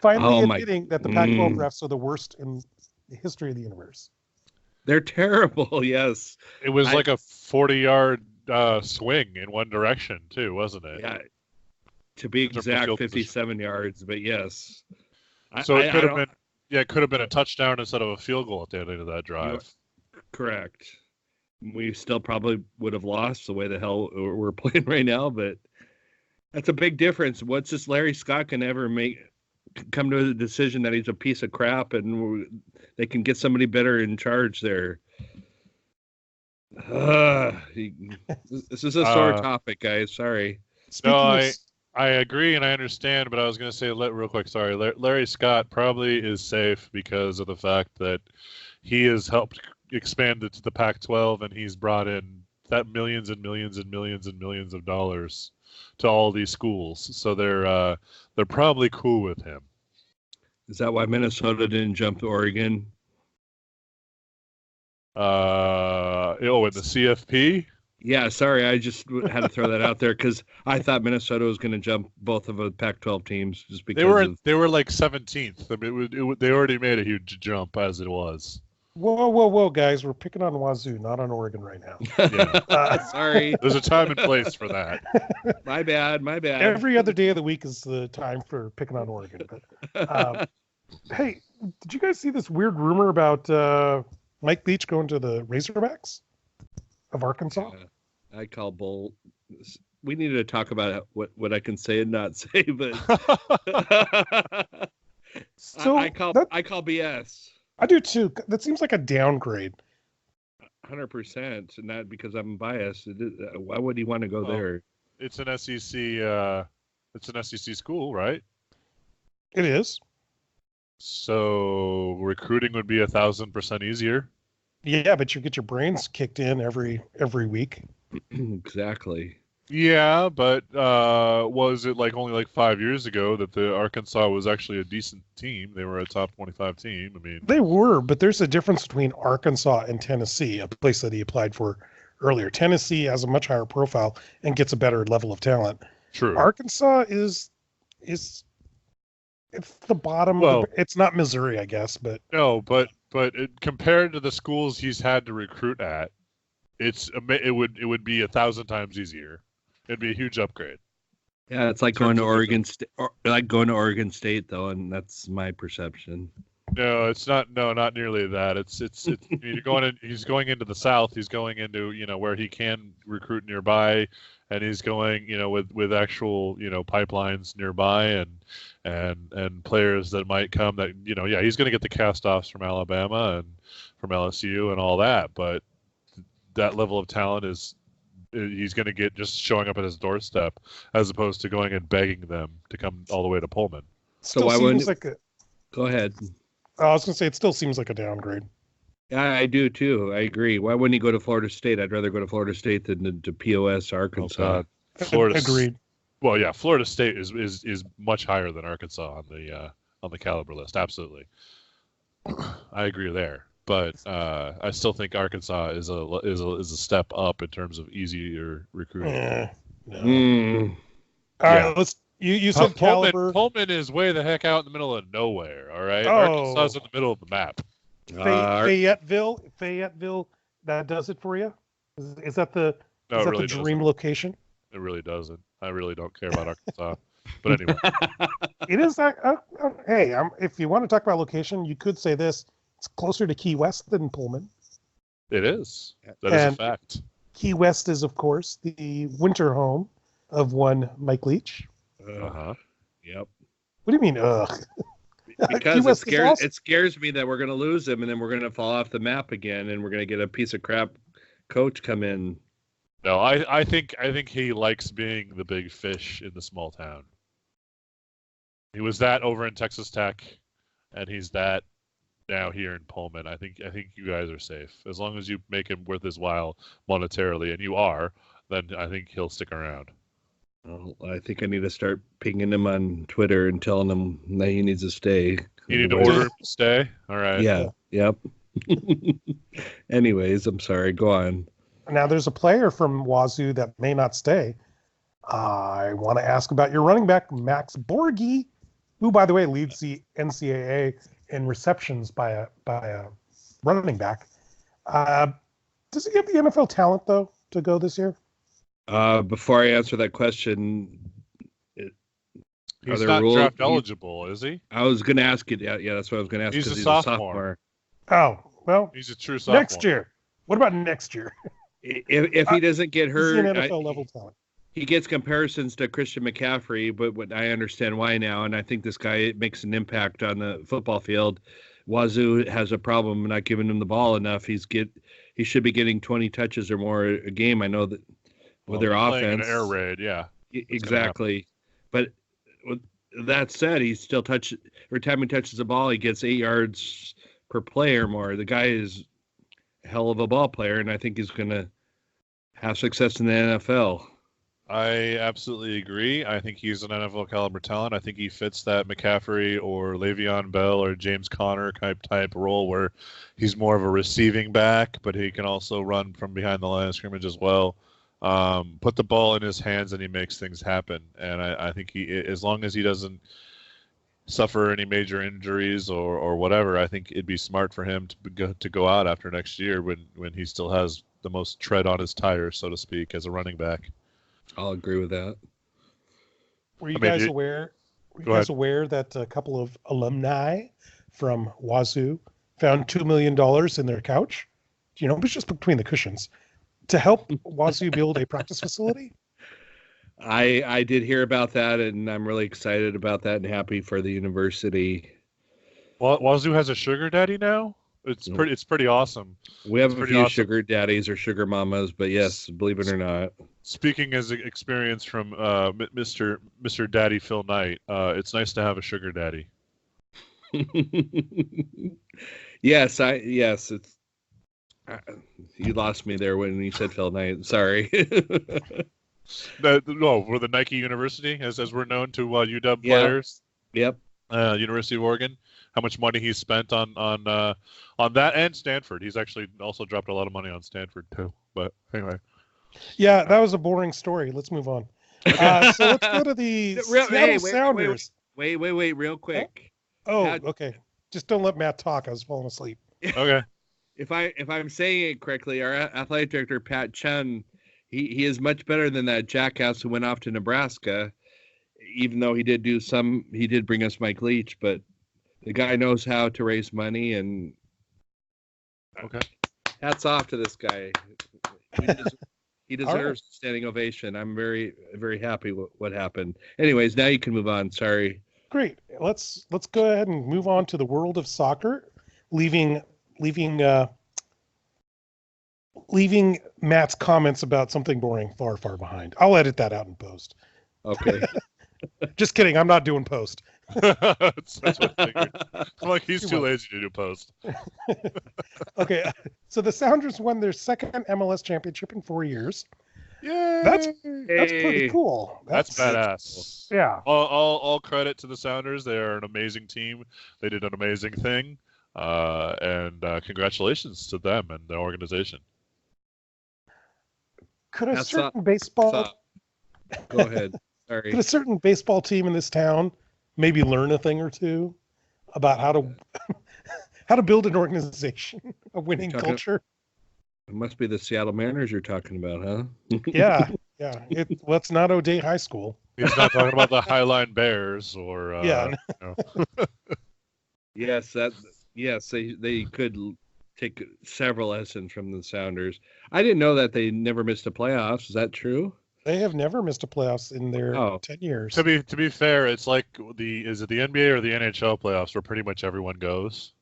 Finally admitting that the Pac-12 refs are the worst in the history of the universe. They're terrible, yes. It was like a 40-yard swing in one direction, too, wasn't it? Yeah. To be exact, 57 yards, but yes. So it could have been, it could have been a touchdown instead of a field goal at the end of that drive. Correct. We still probably would have lost the way the hell we're playing right now, but that's a big difference. What's this Larry Scott can ever come to the decision that he's a piece of crap and they can get somebody better in charge there? This is a sore topic, guys. Sorry. I agree and I understand, but I was going to say real quick, sorry. Larry Scott probably is safe because of the fact that he has helped expand it to the Pac-12 and he's brought in that millions and millions and millions and millions of dollars to all these schools. So they're probably cool with him. Is that why Minnesota didn't jump to Oregon? In the CFP? Yeah, sorry, I just had to throw that out there because I thought Minnesota was going to jump both of the Pac-12 teams just because they were like 17th. I mean, they already made a huge jump as it was. Whoa, guys! We're picking on Wazoo, not on Oregon right now. Yeah. Sorry, there's a time and place for that. My bad. Every other day of the week is the time for picking on Oregon. But hey, did you guys see this weird rumor about Mike Leach going to the Razorbacks of Arkansas? I call bull. We needed to talk about what I can say and not say, but so I call BS. I do too. That seems like a downgrade. 100%, and not because I'm biased. Why would he want to go there? It's an SEC. It's an SEC school, right? It is. So recruiting would be 1,000% easier. Yeah, but you get your brains kicked in every week. Exactly. Yeah, but was it only 5 years ago that the Arkansas was actually a decent team? They were a top 25 team. I mean, they were, but there's a difference between Arkansas and Tennessee, a place that he applied for earlier. Tennessee has a much higher profile and gets a better level of talent. True. Arkansas is it's the bottom. Well, it's not Missouri, I guess, but no, but compared to the schools he's had to recruit at, it would be 1,000 times easier. It'd be a huge upgrade. Yeah, it's like going to Oregon State, though, and that's my perception. No, it's not. No, not nearly that. It's you're going in. He's going into the South. He's going into where he can recruit nearby, and he's going with actual pipelines nearby and players that might come that he's going to get the cast-offs from Alabama and from LSU and all that, but that level of talent he's going to get just showing up at his doorstep as opposed to going and begging them to come all the way to Pullman. So why wouldn't go ahead? I was going to say it still seems like a downgrade. Yeah, I do too. I agree. Why wouldn't he go to Florida State? I'd rather go to Florida State than to POS Arkansas. Florida agreed. Well, yeah, Florida State is much higher than Arkansas on the caliber list. Absolutely, I agree there. But I still think Arkansas is a step up in terms of easier recruiting. No. All right, let's. You said caliber. Pullman is way the heck out in the middle of nowhere. All right, Arkansas is in the middle of the map. Fayetteville. That does it for you. Is that the really dream doesn't. Location? It really doesn't. I really don't care about Arkansas. But anyway, it is that. Hey, if you want to talk about location, you could say this. It's closer to Key West than Pullman. It is. That is a fact. Key West is, of course, the winter home of one Mike Leach. Yeah. Yep. What do you mean, ugh? Because West is awesome. it scares me that we're going to lose him, and then we're going to fall off the map again, and we're going to get a piece of crap coach come in. No, I think he likes being the big fish in the small town. He was that over in Texas Tech, and he's that now here in Pullman. I think you guys are safe as long as you make him worth his while monetarily, and you are. Then I think he'll stick around. Well, I think I need to start pinging him on Twitter and telling him that he needs to stay. You need to order him to stay? All right. Yeah. Yep. Anyways, I'm sorry. Go on. Now, there's a player from Wazoo that may not stay. I want to ask about your running back, Max Borghi, who, by the way, leads the NCAA in receptions by a running back. Does he have the NFL talent, though, to go this year? Before I answer that question, he's not draft eligible, is he? I was going to ask you. Yeah, that's what I was going to ask. He's a sophomore. Oh, well. He's a true sophomore. Next year. What about next year? If he doesn't get hurt, he's an NFL level talent. He gets comparisons to Christian McCaffrey, but what I understand why now, and I think this guy makes an impact on the football field. Wazoo has a problem not giving him the ball enough. He should be getting 20 touches or more a game. I know that with their offense, an air raid, yeah, exactly. But with that said, he still every time he touches the ball, he gets 8 yards per play or more. The guy is a hell of a ball player, and I think he's going to have success in the NFL. I absolutely agree. I think he's an NFL caliber talent. I think he fits that McCaffrey or Le'Veon Bell or James Conner type role where he's more of a receiving back, but he can also run from behind the line of scrimmage as well. Put the ball in his hands and he makes things happen. And I think as long as he doesn't suffer any major injuries or whatever, I think it'd be smart for him to go out after next year when he still has the most tread on his tires, so to speak, as a running back. I'll agree with that. Were you guys aware that a couple of alumni from Wazoo found $2 million in their couch? You know, it was just between the cushions to help Wazoo build a practice facility. I did hear about that, and I'm really excited about that and happy for the university. Well, Wazoo has a sugar daddy now. It's pretty awesome. We have a few sugar daddies or sugar mamas, but yes, believe it or not. Speaking as experience from Mr. Daddy Phil Knight, it's nice to have a sugar daddy. Yes, it's. You lost me there when you said Phil Knight. Sorry. No, we're the Nike University, as we're known to UW players. Yep. University of Oregon. How much money he's spent on that and Stanford. He's actually also dropped a lot of money on Stanford too. But anyway. Yeah, that was a boring story. Let's move on. So let's go to the Seattle Sounders. Wait, real quick. Okay. Just don't let Matt talk. I was falling asleep. Okay. If I'm saying it correctly, our athletic director Pat Chun, he is much better than that jackass who went off to Nebraska. Even though he did bring us Mike Leach, but the guy knows how to raise money, and okay, hats off to this guy. He deserves a standing ovation. I'm very, very happy with what happened. Anyways, now you can move on. Sorry. Great. Let's go ahead and move on to the world of soccer, leaving Matt's comments about something boring far, far behind. I'll edit that out in post. Okay. Just kidding. I'm not doing post. That's what I figured. I'm like, he's too lazy to do post. Okay. So the Sounders won their second MLS championship in 4 years. Yeah. That's pretty cool. That's badass. Yeah. All credit to the Sounders. They are an amazing team. They did an amazing thing. And congratulations to them and the organization. Could a certain baseball... Go ahead. Sorry. Could a certain baseball team in this town maybe learn a thing or two about how to build an organization, a winning culture? It must be the Seattle Mariners you're talking about, huh? Yeah. It's not O'Day High School. He's not talking about the Highline Bears or yeah. Yes, they could take several lessons from the Sounders. I didn't know that they never missed the playoffs. Is that true? They have never missed a playoffs in their Oh. 10 years. To be fair, it's like is it the NBA or the NHL playoffs where pretty much everyone goes?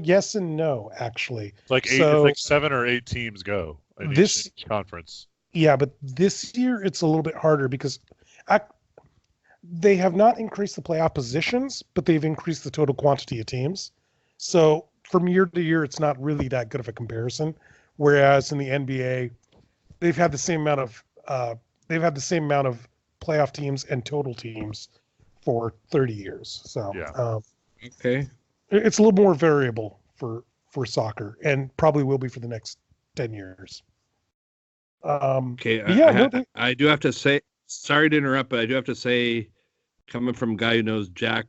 Yes and no, actually. It's like eight. So It's like 7 or 8 teams go in this, each conference. yeah, but this year it's a little bit harder because they have not increased the playoff positions, but they've increased the total quantity of teams. So from year to year, it's not really that good of a comparison. Whereas in the NBA, they've had the same amount of playoff teams and total teams for 30 years. So Yeah. Okay. it's a little more variable for soccer, and probably will be for the next 10 years. Okay. Yeah, I do have to say, sorry to interrupt, but I do have to say, coming from a guy who knows jack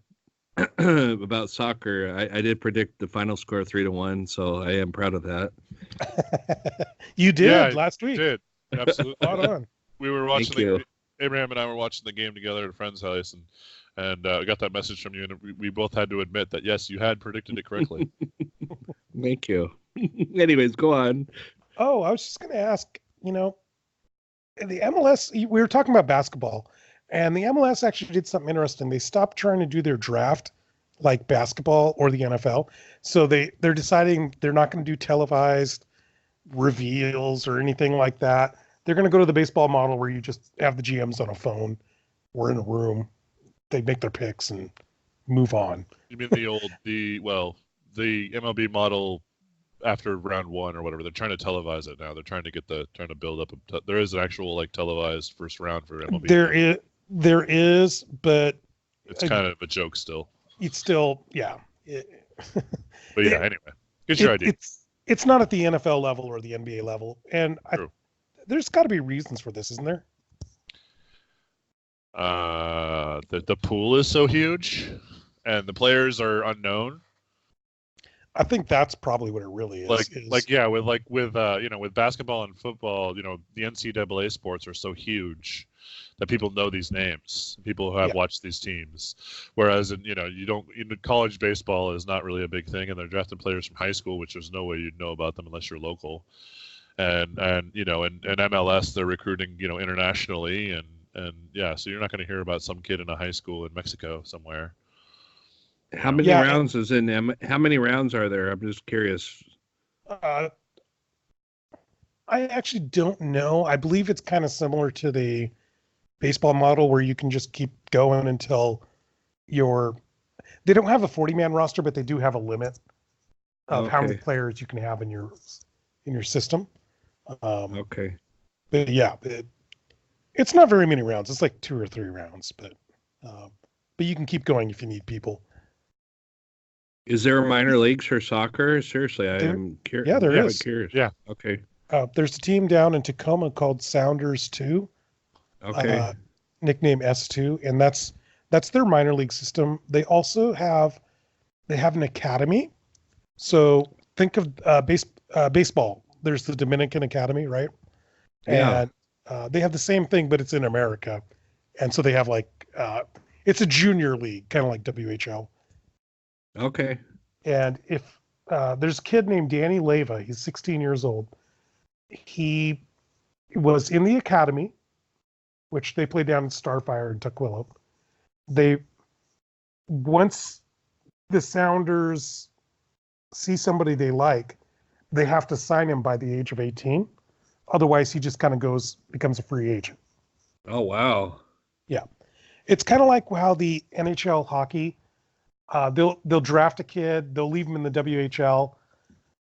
about soccer, I did predict the final score 3-1, so I am proud of that. You did last week. Did absolutely Spot on. We were watching. Thank you. Abraham and I were watching the game together at a friend's house, and I got that message from you, and we both had to admit that yes, you had predicted it correctly. Thank you. Anyways, go on. Oh, I was just going to ask, the MLS, we were talking about basketball, and the MLS actually did something interesting. They stopped trying to do their draft like basketball or the NFL. So they're deciding they're not going to do televised reveals or anything like that. They're going to go to the baseball model where you just have the GMs on a phone or in a room. They make their picks and move on. You mean the MLB model after round 1 or whatever? They're trying to televise it now. They're trying to build up. There is an actual like televised first round for MLB. There is, but it's kind of a joke still. It's still, yeah. But yeah, anyway, get your idea. It's not at the NFL level or the NBA level, and there's got to be reasons for this, isn't there? The pool is so huge, and the players are unknown. I think that's probably what it really is. With basketball and football, the NCAA sports are so huge that people know these names, people who have watched these teams. Whereas in college baseball is not really a big thing, and they're drafting players from high school, which there's no way you'd know about them unless you're local. And MLS, they're recruiting, internationally, and so you're not going to hear about some kid in a high school in Mexico somewhere. How many rounds is in how many rounds are there? I'm just curious. I actually don't know. I believe it's kind of similar to the baseball model where you can just keep going until they don't have a 40-man roster, but they do have a limit of how many players you can have in your system. Okay. But yeah, it's not very many rounds. It's like 2 or 3 rounds, but you can keep going if you need people. Is there a minor leagues for soccer? Seriously, I'm curious. Yeah, there is. I'm curious. Yeah. Okay. There's a team down in Tacoma called Sounders 2. Okay. Nickname S2, and that's their minor league system. They also have an academy. So think of baseball. There's the Dominican Academy, right? Yeah. And they have the same thing, but it's in America. And so they have it's a junior league, kind of like WHL. Okay. And if there's a kid named Danny Leyva, he's 16 years old. He was in the academy, which they played down in Starfire in Tukwila. Once the Sounders see somebody they like, they have to sign him by the age of 18. Otherwise, he just kind of becomes a free agent. Oh, wow. Yeah. It's kind of like how the NHL hockey, they'll draft a kid, they'll leave him in the WHL,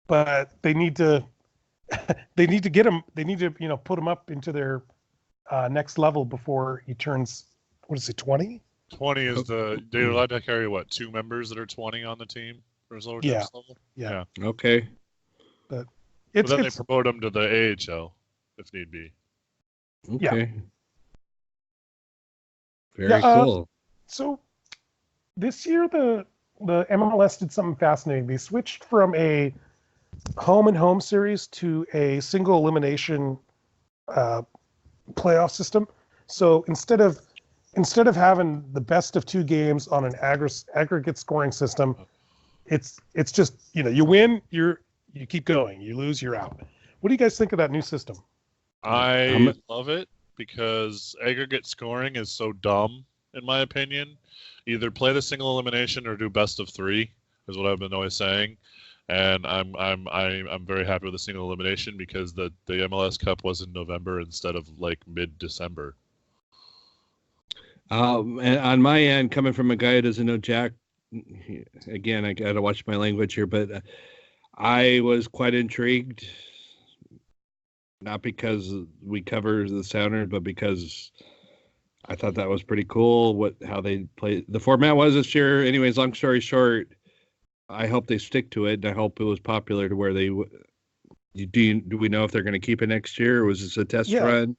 but they need to get him, they need to, put him up into their next level before he turns, 20? 20 is they're allowed to carry 2 members that are 20 on the team for his lower level? Yeah. Okay. But then they promote him to the AHL if need be. Okay. Very cool. So this year the MLS did something fascinating. They switched from a home and home series to a single elimination playoff system. So instead of having the best of 2 games on an aggregate scoring system, it's just you win, you keep going, you lose, you're out. What do you guys think of that new system? I love it. because aggregate scoring is so dumb, in my opinion. Either play the single elimination or do best of 3 is what I've been always saying. And I'm very happy with the single elimination because the MLS Cup was in November instead of like mid-December. And on my end, coming from a guy who doesn't know jack, again, I got to watch my language here, but I was quite intrigued, not because we cover the Sounders, but because I thought that was pretty cool. How they play. The format was this year. Anyways, long story short, I hope they stick to it, and I hope it was popular to where they. Do we know if they're going to keep it next year, or was this a test run?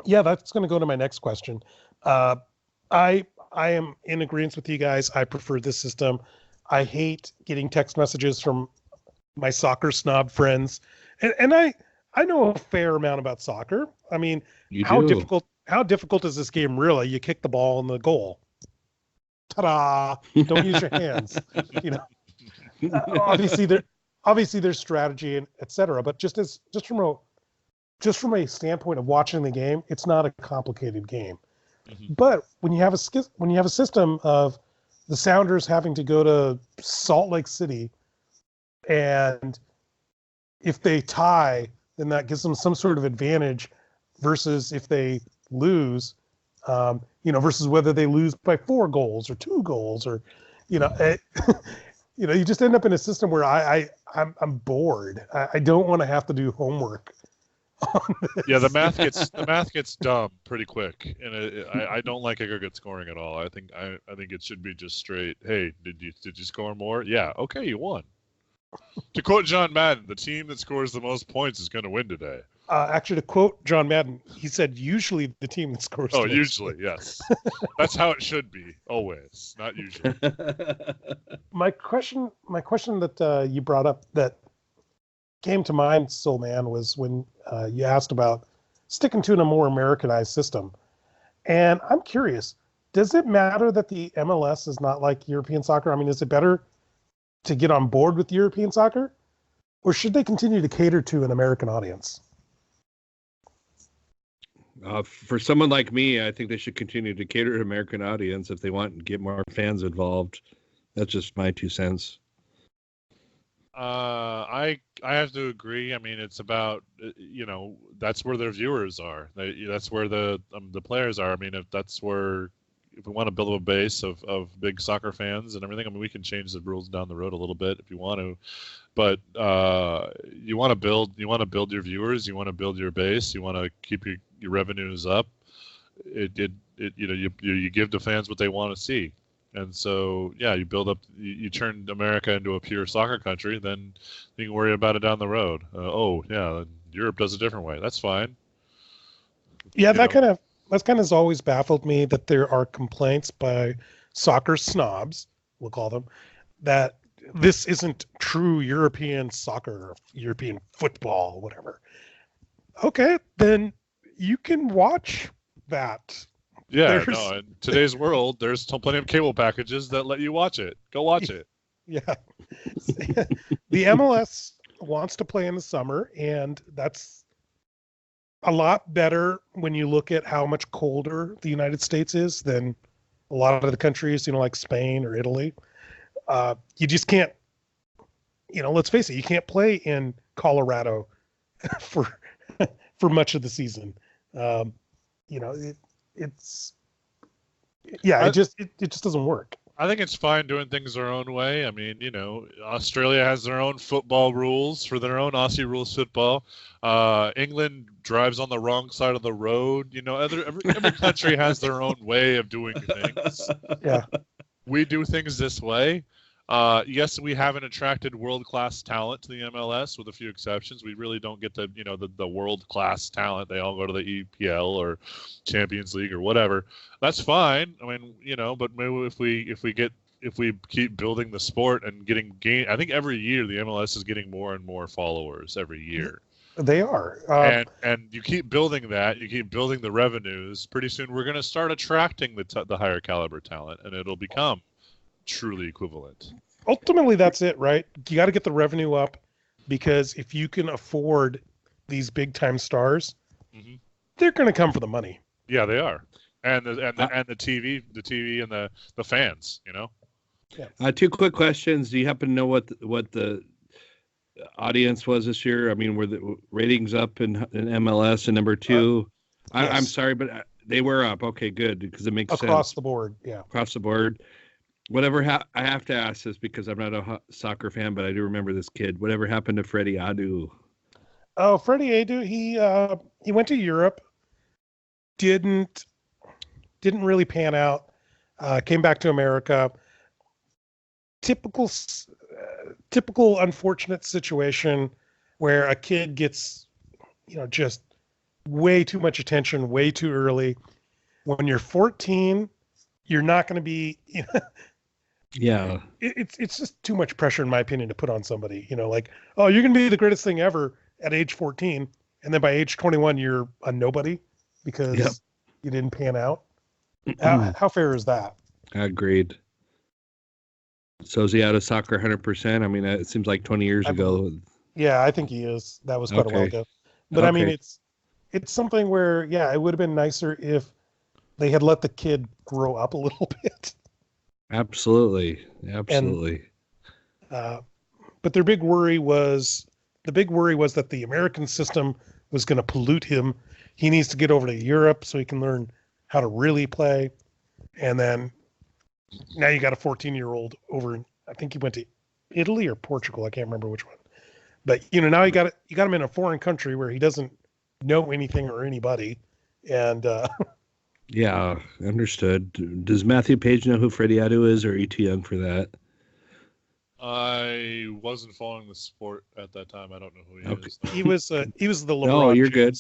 Yeah, that's going to go to my next question. I am in agreement with you guys. I prefer this system. I hate getting text messages from my soccer snob friends, and I know a fair amount about soccer. I mean, how difficult is this game really? You kick the ball in the goal. Ta-da! Don't use your hands. Obviously there's strategy and etc. But just from a standpoint of watching the game, it's not a complicated game. Mm-hmm. But when you have a system of the Sounders having to go to Salt Lake City, and if they tie, then that gives them some sort of advantage versus if they lose, versus whether they lose by 4 goals or 2 goals or, you just end up in a system where I'm bored. I don't want to have to do homework. Yeah, the math gets dumb pretty quick, and I don't like aggregate scoring at all. I think it should be just straight. Hey, did you score more? Yeah, okay, you won. To quote John Madden, the team that scores the most points is going to win today. Actually, to quote John Madden, he said, "Usually the team that scores." Oh, usually, yes. That's how it should be, always, not usually. My question that you brought up that came to mind, Soulman, was when you asked about sticking to a more Americanized system. And I'm curious, does it matter that the MLS is not like European soccer? I mean, is it better to get on board with European soccer, or should they continue to cater to an American audience? For someone like me, I think they should continue to cater to an American audience if they want to get more fans involved. That's just my 2 cents. I have to agree. I mean, it's about that's where their viewers are. That's where the players are. I mean, if we want to build a base of big soccer fans and everything, I mean, we can change the rules down the road a little bit if you want to. But you want to build your viewers, you want to build your base, you want to keep your revenues up. You give the fans what they want to see. And so, yeah, you turn America into a pure soccer country, then you can worry about it down the road. Europe does a different way. That's fine. Yeah, that kind of has always baffled me, that there are complaints by soccer snobs, we'll call them, that this isn't true European soccer, European football, whatever. Okay, then you can watch that. Yeah, in today's world, there's plenty of cable packages that let you watch it. Go watch it. Yeah. The MLS wants to play in the summer, and that's a lot better when you look at how much colder the United States is than a lot of the countries, like Spain or Italy. You just can't, let's face it, you can't play in Colorado for much of the season. It just doesn't work. I think it's fine doing things their own way. I mean, Australia has their own football rules for their own Aussie rules football. England drives on the wrong side of the road. Every country has their own way of doing things. Yeah. We do things this way. Yes, we haven't attracted world-class talent to the MLS, with a few exceptions. We really don't get the world-class talent. They all go to the EPL or Champions League or whatever. That's fine. I mean, but maybe if we keep building the sport and I think every year the MLS is getting more and more followers every year. They are. And you keep building that, you keep building the revenues. Pretty soon we're going to start attracting the higher caliber talent, and it'll become truly equivalent. Ultimately, that's it, right? You got to get the revenue up, because if you can afford these big time stars, mm-hmm. They're going to come for the money. Yeah, they are, and the TV and the fans. Yeah. 2 quick questions. Do you happen to know what the audience was this year? I mean, were the ratings up in MLS? And number 2, yes. I'm sorry, but they were up. Okay, good, because it makes sense. Across the board, yeah. Across the board. Whatever I have to ask this because I'm not a soccer fan, but I do remember this kid. Whatever happened to Freddie Adu? Oh, Freddie Adu, he went to Europe. Didn't really pan out. Came back to America. Typical unfortunate situation where a kid gets, just way too much attention way too early. When you're 14, you're not going to be. Yeah. It's just too much pressure, in my opinion, to put on somebody. Like, oh, you're going to be the greatest thing ever at age 14, and then by age 21, you're a nobody because you didn't pan out. How fair is that? Agreed. So is he out of soccer 100%? I mean, it seems like 20 years ago. Yeah, I think he is. That was quite a while ago. But I mean, it's something where, it would have been nicer if they had let the kid grow up a little bit. Absolutely. But their big worry was that the American system was going to pollute him. He needs to get over to Europe so he can learn how to really play. And then now you got a 14-year-old over, I think he went to Italy or Portugal. I can't remember which one. But, now you got him in a foreign country where he doesn't know anything or anybody. And yeah, understood. Does Matthew Paige know who Freddie Adu is, or are you too young for that? I wasn't following the sport at that time. I don't know who he is. He was the LeBron. No, you're good.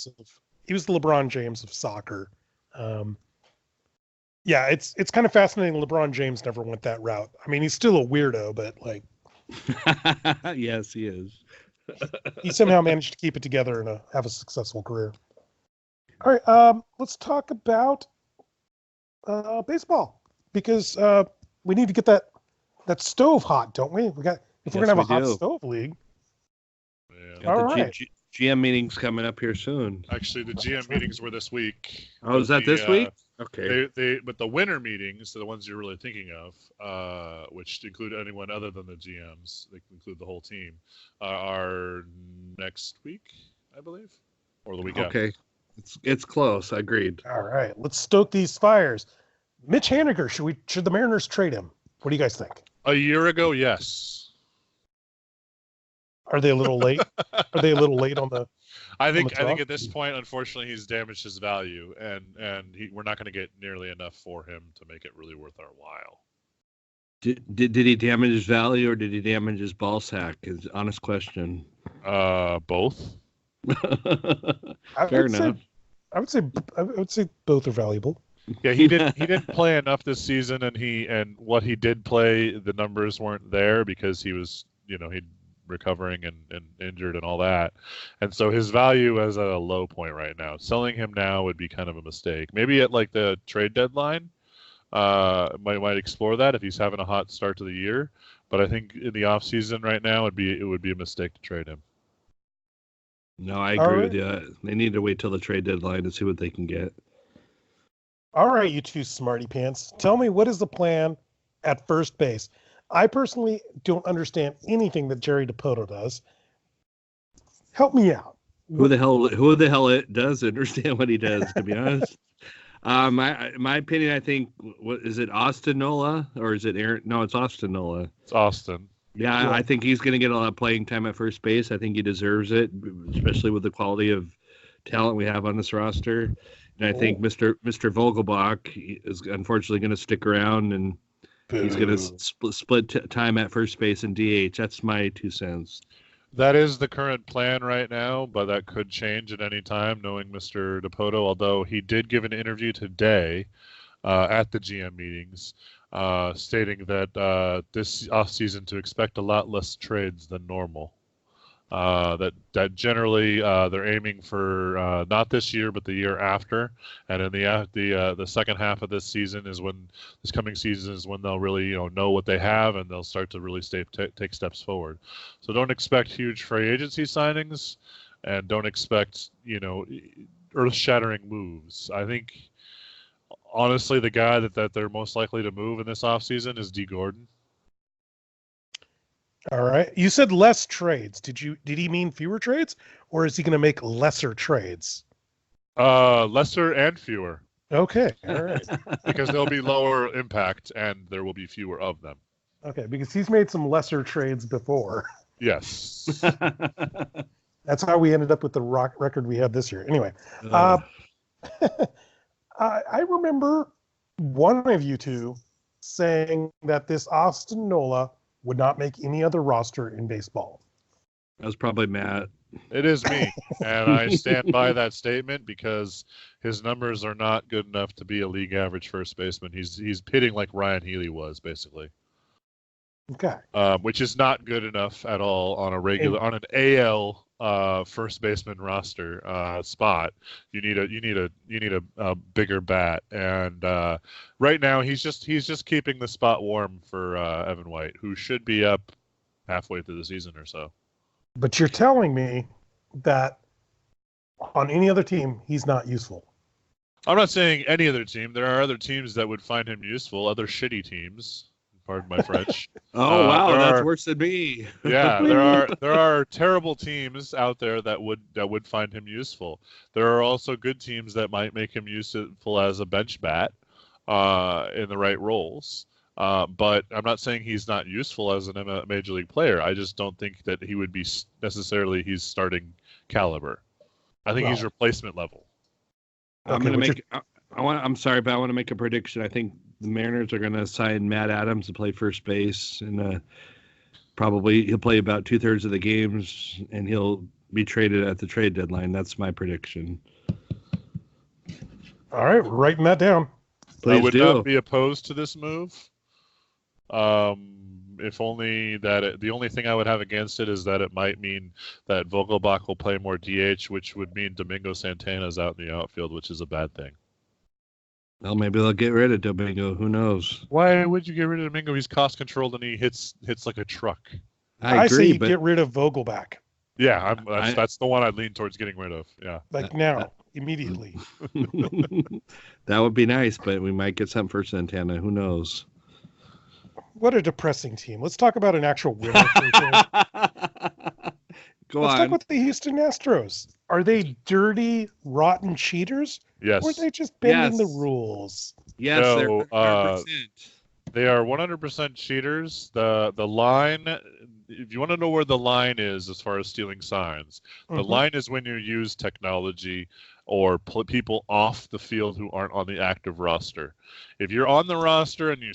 He was the LeBron James of soccer. Yeah, it's kind of fascinating. LeBron James never went that route. I mean, he's still a weirdo, but like, yes, he is. He somehow managed to keep it together and have a successful career. All right, let's talk about baseball because we need to get that stove hot, don't we? If we're gonna have a hot stove league. Yeah. All right. GM meetings coming up here soon. Actually, the GM meetings were this week. Oh, is that this week? Okay. But the winter meetings, the ones you're really thinking of, which include anyone other than the GMs, they include the whole team, are next week, I believe, or the week after. Okay. It's close. I agreed. All right, let's stoke these fires. Mitch Haniger, should the Mariners trade him? What do you guys think? A year ago, yes. Are they a little late? Are they a little late on the? I think at this point, unfortunately, he's damaged his value, and we're not going to get nearly enough for him to make it really worth our while. Did he damage his value, or did he damage his ball sack? Is honest question. Both. Fair enough. I would say both are valuable. Yeah, he didn't play enough this season, and what he did play, the numbers weren't there because he was he'd recovering and injured and all that, and so his value is at a low point right now. Selling him now would be kind of a mistake. Maybe at like the trade deadline, might explore that if he's having a hot start to the year. But I think in the off season right now, it would be a mistake to trade him. No, I agree with you. They need to wait till the trade deadline to see what they can get. All right, you two smarty pants. Tell me, what is the plan at first base? I personally don't understand anything that Jerry Dipoto does. Help me out. Who the hell it does understand what he does, to be honest. My opinion, I think, what is it, Austin Nola, or is it Aaron? No, it's Austin Nola. It's Austin. Yeah, I think he's going to get a lot of playing time at first base. I think he deserves it, especially with the quality of talent we have on this roster. And I think Mr. Vogelbach is unfortunately going to stick around, and he's going to split time at first base and DH. That's my 2 cents. That is the current plan right now, but that could change at any time, knowing Mr. Dipoto, although he did give an interview today at the GM meetings stating that this offseason to expect a lot less trades than normal. That generally they're aiming for not this year but the year after, and in the second half of this coming season is when they'll really know what they have, and they'll start to really take steps forward. So don't expect huge free agency signings, and don't expect earth-shattering moves. I think, honestly, the guy that they're most likely to move in this offseason is D. Gordon. All right. You said less trades. Did he mean fewer trades, or is he going to make lesser trades? Lesser and fewer. Okay. All right. Because they'll be lower impact and there will be fewer of them. Okay, because he's made some lesser trades before. Yes. That's how we ended up with the record we had this year. Anyway, I remember one of you two saying that this Austin Nola would not make any other roster in baseball. That was probably Matt. It is me, and I stand by that statement because his numbers are not good enough to be a league average first baseman. He's pitting like Ryan Healy was, basically. Okay. Which is not good enough at all on an AL first baseman roster spot. You need a bigger bat, and right now he's just keeping the spot warm for Evan White, who should be up halfway through the season or so. But you're telling me that on any other team, he's not useful. I'm not saying any other team. There are other teams that would find him useful, other shitty teams. Pardon my French. Oh, wow, that's worse than me. Yeah, there are terrible teams out there that would find him useful. There are also good teams that might make him useful as a bench bat in the right roles. But I'm not saying he's not useful as a major league player. I just don't think that he would be necessarily he's starting caliber. I think he's replacement level. I'm sorry, but I want to make a prediction. I think the Mariners are going to sign Matt Adams to play first base, and probably he'll play about 2/3 of the games, and he'll be traded at the trade deadline. That's my prediction. All right, we're writing that down. I would not be opposed to this move. If only that the only thing I would have against it is that it might mean that Vogelbach will play more DH, which would mean Domingo Santana's out in the outfield, which is a bad thing. Well, maybe they'll get rid of Domingo. Who knows? Why would you get rid of Domingo? He's cost controlled and he hits like a truck. I agree, say you get rid of Vogelbach. Yeah, that's the one I'd lean towards getting rid of. Yeah, now, immediately. That would be nice, but we might get something for Santana. Who knows? What a depressing team. Let's talk about an actual winner. Let's talk about the Houston Astros. Are they dirty, rotten cheaters? Yes. Or are they just bending the rules? Yes, they're 100%. They are 100% cheaters. The line, if you want to know where the line is as far as stealing signs, the line is when you use technology or people off the field who aren't on the active roster. If you're on the roster and you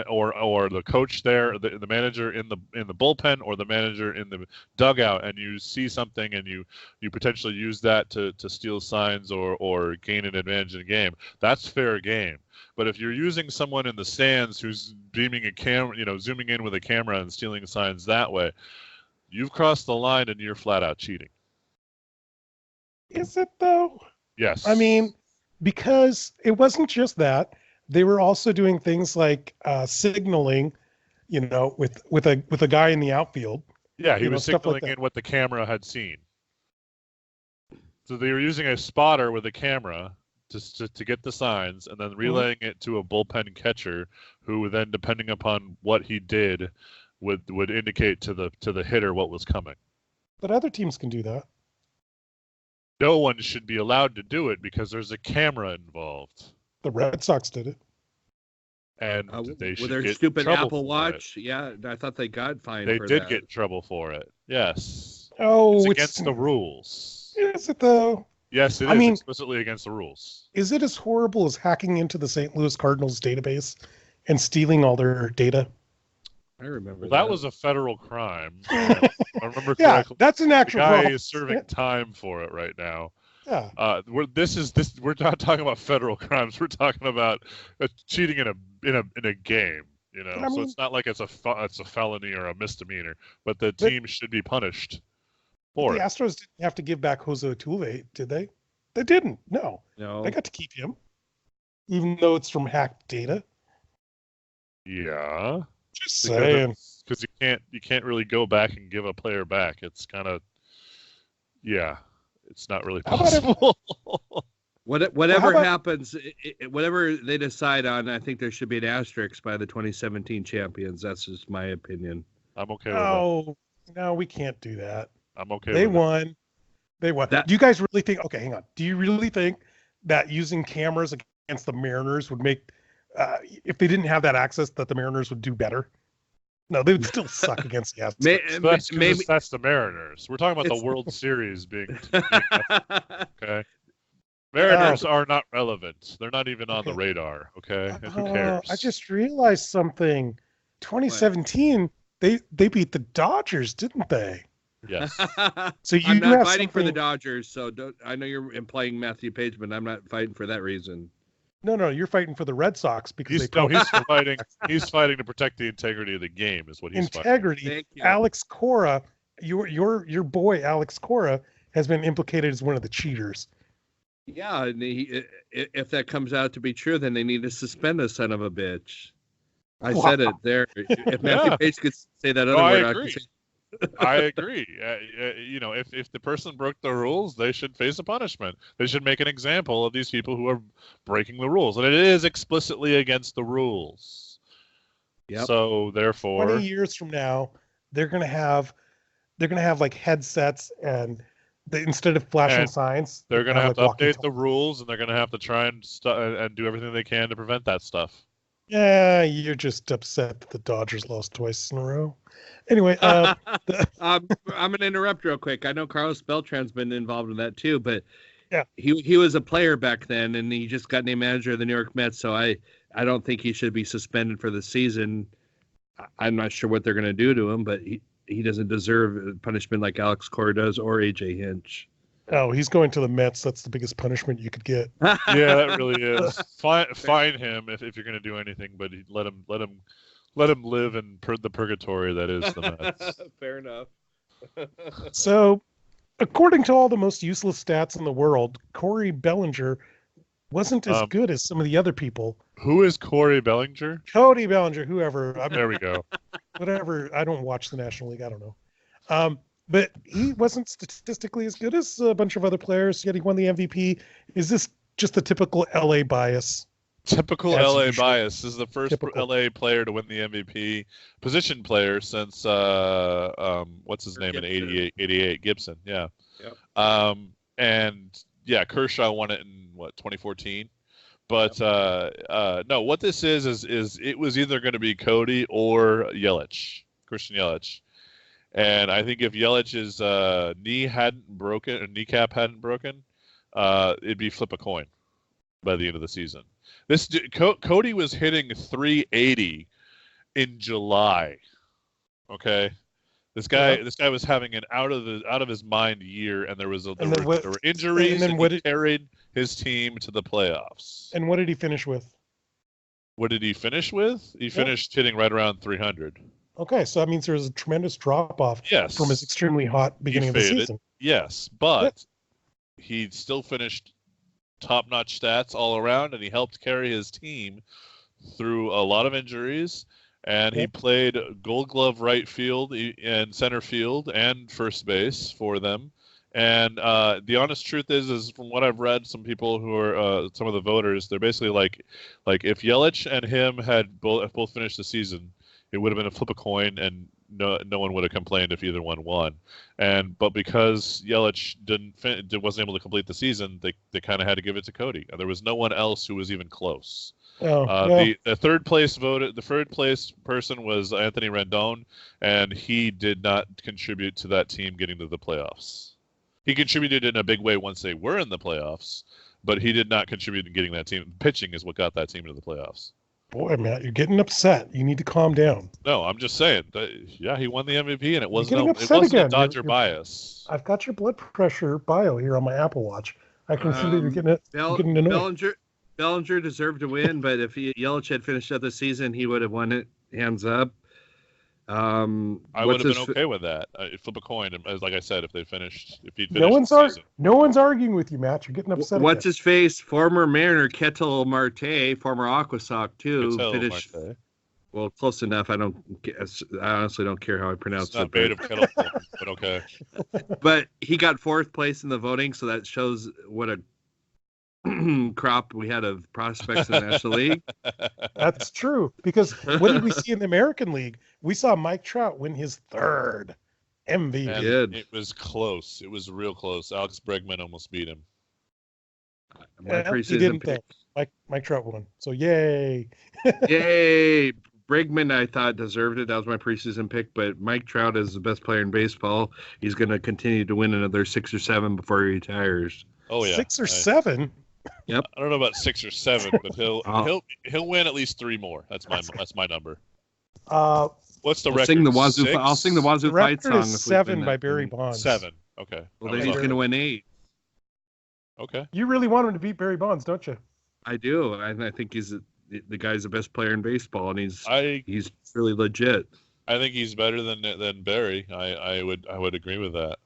or the coach there, the manager in the bullpen or the manager in the dugout, and you see something and you potentially use that to steal signs or gain an advantage in a game, that's fair game. But if you're using someone in the stands who's beaming a camera, zooming in with a camera and stealing signs that way, you've crossed the line and you're flat out cheating. Is it though? Yes. I mean, because it wasn't just that. They were also doing things like signaling, with a guy in the outfield. Yeah, he was signaling in what the camera had seen. So they were using a spotter with a camera to get the signs, and then relaying it to a bullpen catcher, who then, depending upon what he did, would indicate to the hitter what was coming. But other teams can do that. No one should be allowed to do it because there's a camera involved. The Red Sox did it. And they should with their get stupid trouble Apple for Watch. it. Yeah, I thought they got fined. They for did that. get in trouble for it. Yes. Oh, it's against the rules. Is it though? Yes, it is explicitly against the rules. Is it as horrible as hacking into the St. Louis Cardinals database and stealing all their data? I remember that was a federal crime. I remember correctly. That's an actual guy problem. is serving time for it right now. Yeah. We're not talking about federal crimes. We're talking about cheating in a game. So it's not like it's a felony or a misdemeanor, but the team should be punished for it. The Astros didn't have to give back Jose Altuve, did they? They didn't. No. They got to keep him, even though it's from hacked data. Yeah. Just saying. Because you can't really go back and give a player back. It's kind of, yeah. it's not really How about if- possible. Whatever about- happens, whatever they decide on, I think there should be an asterisk by the 2017 champions. That's just my opinion. I'm okay with that. No, we can't do that. I'm okay They with won. They won. That- Do you guys really think? Okay, hang on. Do you really think that using cameras against the Mariners would make, if they didn't have that access, that the Mariners would do better? No, they would still suck against the Astros. it. Maybe That's the Mariners. We're talking about the It's- World Series being okay. Mariners are not relevant. They're not even on the radar. Okay, and who cares? I just realized something. 2017, they beat the Dodgers, didn't they? Yes. So you I'm do not have fighting for the something- Dodgers, so don't. I know you're implying Matthew Paige, but I'm not fighting for that reason. No, you're fighting for the Red Sox because He's they fighting. He's fighting to protect the integrity of the game. Is what he's fighting. integrity. Thank you. Alex Cora, your boy Alex Cora has been implicated as one of the cheaters. Yeah, and if that comes out to be true, then they need to suspend the son of a bitch. I said it there. If Matthew Yeah. Page could say that other No, I word, I agree. could say, I agree. If the person broke the rules, they should face a punishment. They should make an example of these people who are breaking the rules, and it is explicitly against the rules. Yep. So therefore, 20 years from now, they're gonna have like headsets and instead of flashing And signs, they're going to have to like update the rules, and they're going to have to try and do everything they can to prevent that stuff. Yeah, you're just upset that the Dodgers lost twice in a row. Anyway, I'm going to interrupt real quick. I know Carlos Beltran's been involved in that too, but yeah, he was a player back then, and he just got named manager of the New York Mets. So I don't think he should be suspended for the season. I'm not sure what they're going to do to him, but he doesn't deserve punishment like Alex Cora does or AJ Hinch. oh, he's going to the Mets. That's the biggest punishment you could get. Yeah, that really is. Fine him if you're going to do anything, but let him live in the purgatory that is the Mets. Fair enough. So, according to all the most useless stats in the world, Corey Bellinger wasn't as good as some of the other people. Who is Corey Bellinger? Cody Bellinger, whoever. There we go. Whatever. I don't watch the National League. I don't know. But he wasn't statistically as good as a bunch of other players, yet he won the MVP. Is this just the typical LA bias? Typical As LA usual. bias. This is the first Typical. LA player to win the MVP, position player since what's his name in Gibson. 88 Gibson. Yeah. Yep. And yeah, Kershaw won it in 2014. But no, what this is it was either going to be Cody or Yelich, Christian Yelich. And I think if Yelich's kneecap hadn't broken, it'd be flip a coin by the end of the season. Cody was hitting 380 in July. Okay, this guy was having an out of his mind year, and there were injuries, and he carried his team to the playoffs. And what did he finish with? What did he finish with? He finished hitting right around 300. Okay, so that means there's a tremendous drop off from his extremely hot beginning of the season. Yes, but he still finished top-notch stats all around, and he helped carry his team through a lot of injuries. And he played Gold Glove right field and center field and first base for them. And the honest truth is from what I've read, some people who are some of the voters, they're basically like if Yelich and him had both finished the season, it would have been a flip a coin, and no one would have complained if either one won. But because Yelich wasn't able to complete the season, they kind of had to give it to Cody. And there was no one else who was even close. The third place person was Anthony Rendon, and he did not contribute to that team getting to the playoffs. He contributed in a big way once they were in the playoffs, but he did not contribute in getting that team. Pitching is what got that team to the playoffs. Boy, Matt, you're getting upset. You need to calm down. No, I'm just saying. He won the MVP, and it wasn't again. a Dodger bias. I've got your blood pressure bio here on my Apple Watch. I can see that you're getting annoyed. Bellinger deserved to win, but if Yelich had finished up the season, he would have won it hands up. I would have been okay with that. Flip a coin, like I said, if he'd finished no one's arguing with you, Matt. You're getting upset. What's his face? Former Mariner Ketel Marte, former Aquasock too, finished. Well, close enough. I honestly don't care how I pronounce It's not it. made of kettle corn, but okay. But he got 4th place in the voting, so that shows what a crop we had of prospects in the National League. That's true. Because what did we see in the American League? We saw Mike Trout win his 3rd MVP. And it was close. It was real close. Alex Bregman almost beat him. He didn't though. Mike Trout won. So yay. Yay. Bregman, I thought, deserved it. That was my preseason pick, but Mike Trout is the best player in baseball. He's going to continue to win another 6 or 7 before he retires. Oh yeah, 6 or 7. Yep. I don't know about 6 or 7, but he'll win at least 3 more. That's my number. What's the record? I'll sing the Wazoo fight song. Is 7 by Barry Bonds. 7. Okay. Well, then he's going to win 8. Okay. You really want him to beat Barry Bonds, don't you? I do. I think the guy's the best player in baseball, and he's really legit. I think he's better than Barry. I would agree with that.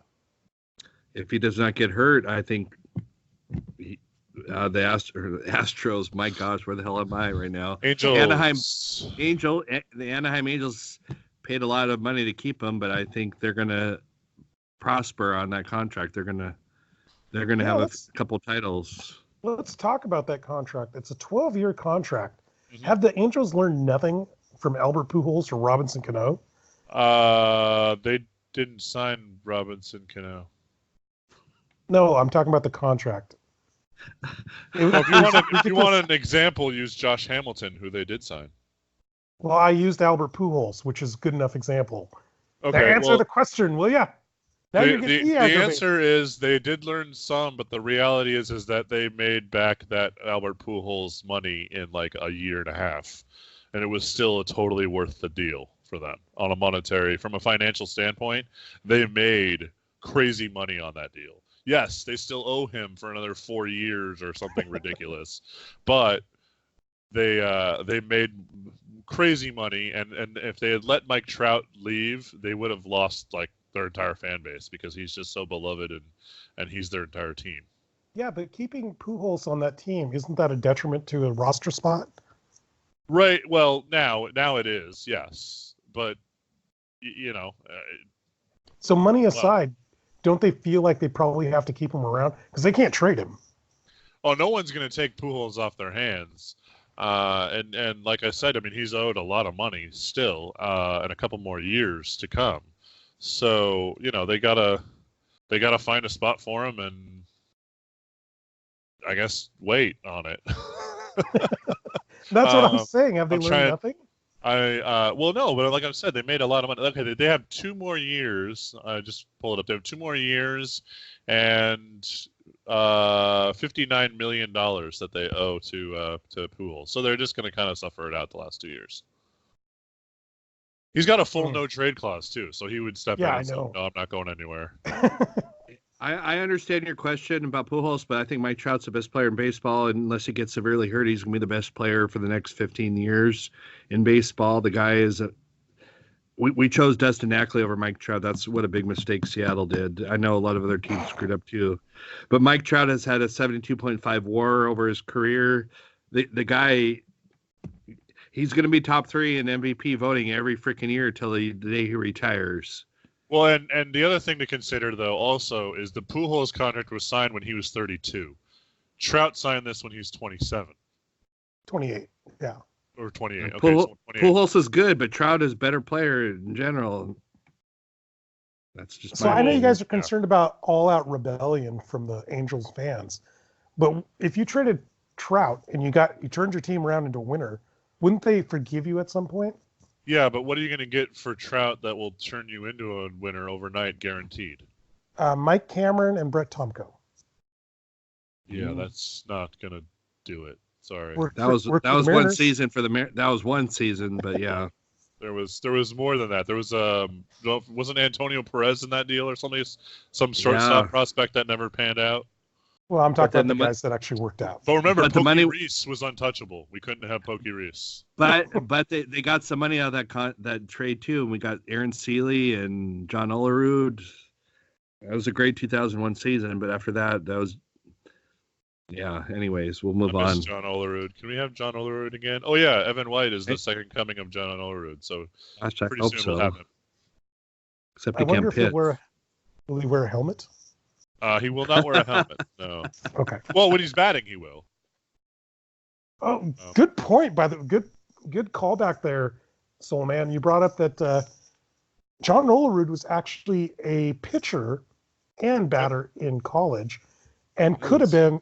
If he does not get hurt, I think the Astros. My gosh, where the hell am I right now? Angels. The Anaheim Angels paid a lot of money to keep him, but I think they're going to prosper on that contract. They're going to have a couple titles. Let's talk about that contract. It's a 12-year contract. Mm-hmm. Have the Angels learned nothing from Albert Pujols or Robinson Cano? They didn't sign Robinson Cano. No, I'm talking about the contract. If you want an example, use Josh Hamilton, who they did sign. Well, I used Albert Pujols, which is a good enough example. Okay, answer the question, will ya? Now the answer is they did learn some, but the reality is that they made back that Albert Pujols money in like a year and a half, and it was still totally worth the deal for them from a financial standpoint. They made crazy money on that deal. Yes, they still owe him for another 4 years or something ridiculous, but they made crazy money, and if they had let Mike Trout leave, they would have lost like their entire fan base because he's just so beloved and he's their entire team. Yeah, but keeping Pujols on that team, isn't that a detriment to a roster spot? Right. Well, now it is, yes, but So money aside, don't they feel like they probably have to keep him around because they can't trade him? Oh, no one's going to take Pujols off their hands. And like I said, I mean, he's owed a lot of money still, and a couple more years to come. So, they gotta find a spot for him and I guess wait on it. That's what I'm saying. Have they learned nothing? Well, no, but like I said, they made a lot of money. Okay, they have 2 more years. I just pull it up. They have 2 more years and $59 million that they owe to Pujols. So they're just going to kind of suffer it out the last 2 years. He's got a full no trade clause too, so he would step in and say, "No, I'm not going anywhere." I understand your question about Pujols, but I think Mike Trout's the best player in baseball. And unless he gets severely hurt, he's going to be the best player for the next 15 years in baseball. The guy is we chose Dustin Ackley over Mike Trout. That's what a big mistake Seattle did. I know a lot of other teams screwed up too. But Mike Trout has had a 72.5 WAR over his career. The guy, he's going to be top 3 in MVP voting every freaking year till the day he retires. Well, and the other thing to consider, though, also is the Pujols contract was signed when he was 32. Trout signed this when he was 27. 28, yeah. Or 28. Okay, so 28. Pujols is good, but Trout is a better player in general. That's just so I know you guys are concerned about all-out rebellion from the Angels fans, but if you traded Trout and you turned your team around into a winner, wouldn't they forgive you at some point? Yeah, but what are you going to get for Trout that will turn you into a winner overnight, guaranteed? Mike Cameron and Brett Tomko. Yeah, that's not going to do it. Sorry. That was one season for that was one season, but yeah. There was more than that. There was wasn't Antonio Perez in that deal or something? Some shortstop prospect that never panned out. Well, I'm talking about the guys that actually worked out. But remember, Pokey Reese was untouchable. We couldn't have Pokey Reese. But they got some money out of that trade too, and we got Aaron Seeley and John Olerud. That was a great 2001 season, but after that was Yeah. Anyways, we'll move I miss on. John Olerud. Can we have John Olerud again? Oh yeah, Evan White is the second coming of John Olerud. So Gosh, I pretty hope soon so. we'll have him. Except I he wonder can't if pitch. will he wear a helmet? He will not wear a helmet. No. Okay. Well, when he's batting, he will. Oh, good point. Good callback there, Soul Man. You brought up that John Olerud was actually a pitcher and batter in college, and could have been.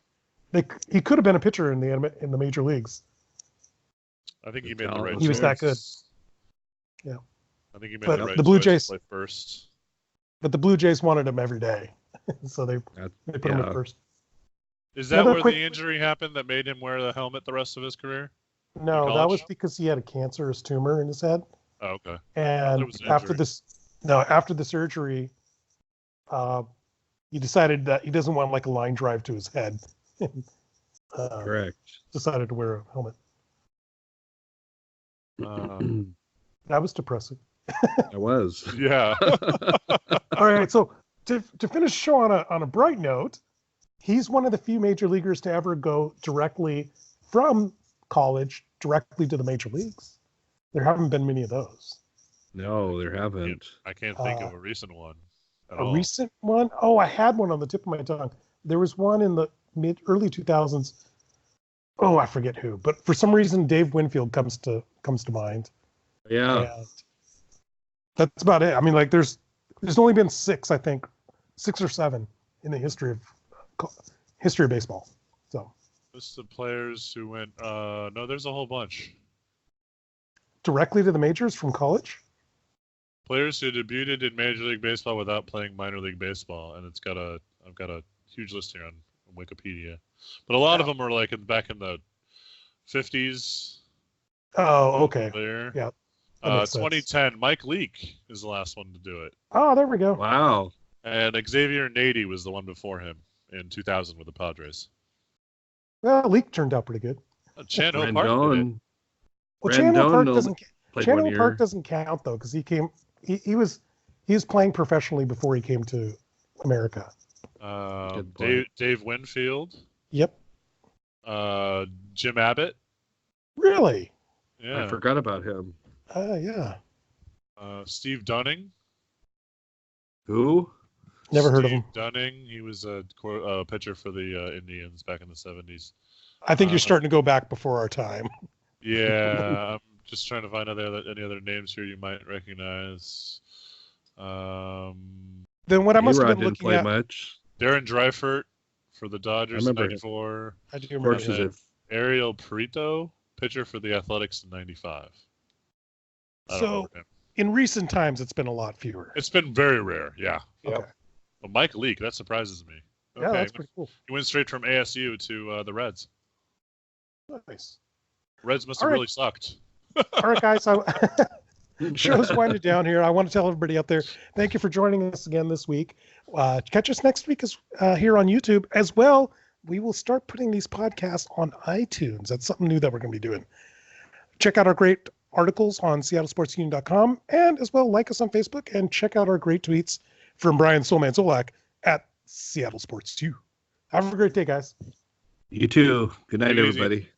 He could have been a pitcher in the major leagues. I think he made the right choice. He was that good. Yeah. I think he made the right the Blue choice Jays to play first. But the Blue Jays wanted him every day, so they put him at first. Is that where the injury happened that made him wear the helmet the rest of his career? No, that was because he had a cancerous tumor in his head. Oh, okay. And after the surgery, he decided that he doesn't want like a line drive to his head. Correct. Decided to wear a helmet. That was depressing. It was. Yeah. All right, so to finish the show on a bright note, he's one of the few major leaguers to ever go directly from college directly to the major leagues. There haven't been many of those. No, there haven't. I can't think of a recent one. Recent one? Oh, I had one on the tip of my tongue. There was one in the early 2000s. Oh, I forget who, but for some reason Dave Winfield comes to mind. Yeah. And that's about it. I mean, like there's only been 6 or 7 in the history of baseball. So list of players who went no, there's a whole bunch. Directly to the majors from college? Players who debuted in Major League Baseball without playing minor league baseball, and I've got a huge list here on Wikipedia. But a lot of them are like back in the 50s. Oh, okay. There. Yeah. 2010, Mike Leach is the last one to do it. Oh, there we go. Wow. And Xavier Nady was the one before him in 2000 with the Padres. Well, Leach turned out pretty good. Chan-Ho Park did it. Well, Chan-Ho Park doesn't count though, because he was playing professionally before he came to America. Dave Winfield. Yep. Jim Abbott. Really? Yeah. I forgot about him. Yeah. Steve Dunning. Who? Never heard of him. Dunning. He was a pitcher for the Indians back in the 70s. I think you're starting to go back before our time. Yeah, I'm just trying to find any other names here you might recognize. Then what I must have been looking at. Much. Darren Dreifert for the Dodgers in 94. I do remember him. Ariel Prieto, pitcher for the Athletics in 95. So in recent times, it's been a lot fewer. It's been very rare, yeah. Okay. But Mike Leake, that surprises me. Yeah, that's pretty cool. He went straight from ASU to the Reds. Nice. Reds must have really sucked. All right, guys. Show's winding down here. I want to tell everybody out there, thank you for joining us again this week. Catch us next week here on YouTube as well. We will start putting these podcasts on iTunes. That's something new that we're going to be doing. Check out our great articles on SeattleSportsUnion.com, and as well like us on Facebook and check out our great tweets from Brian the Soulman Solack at Seattle Sports 2. Have a great day, guys. You too. Good night, everybody.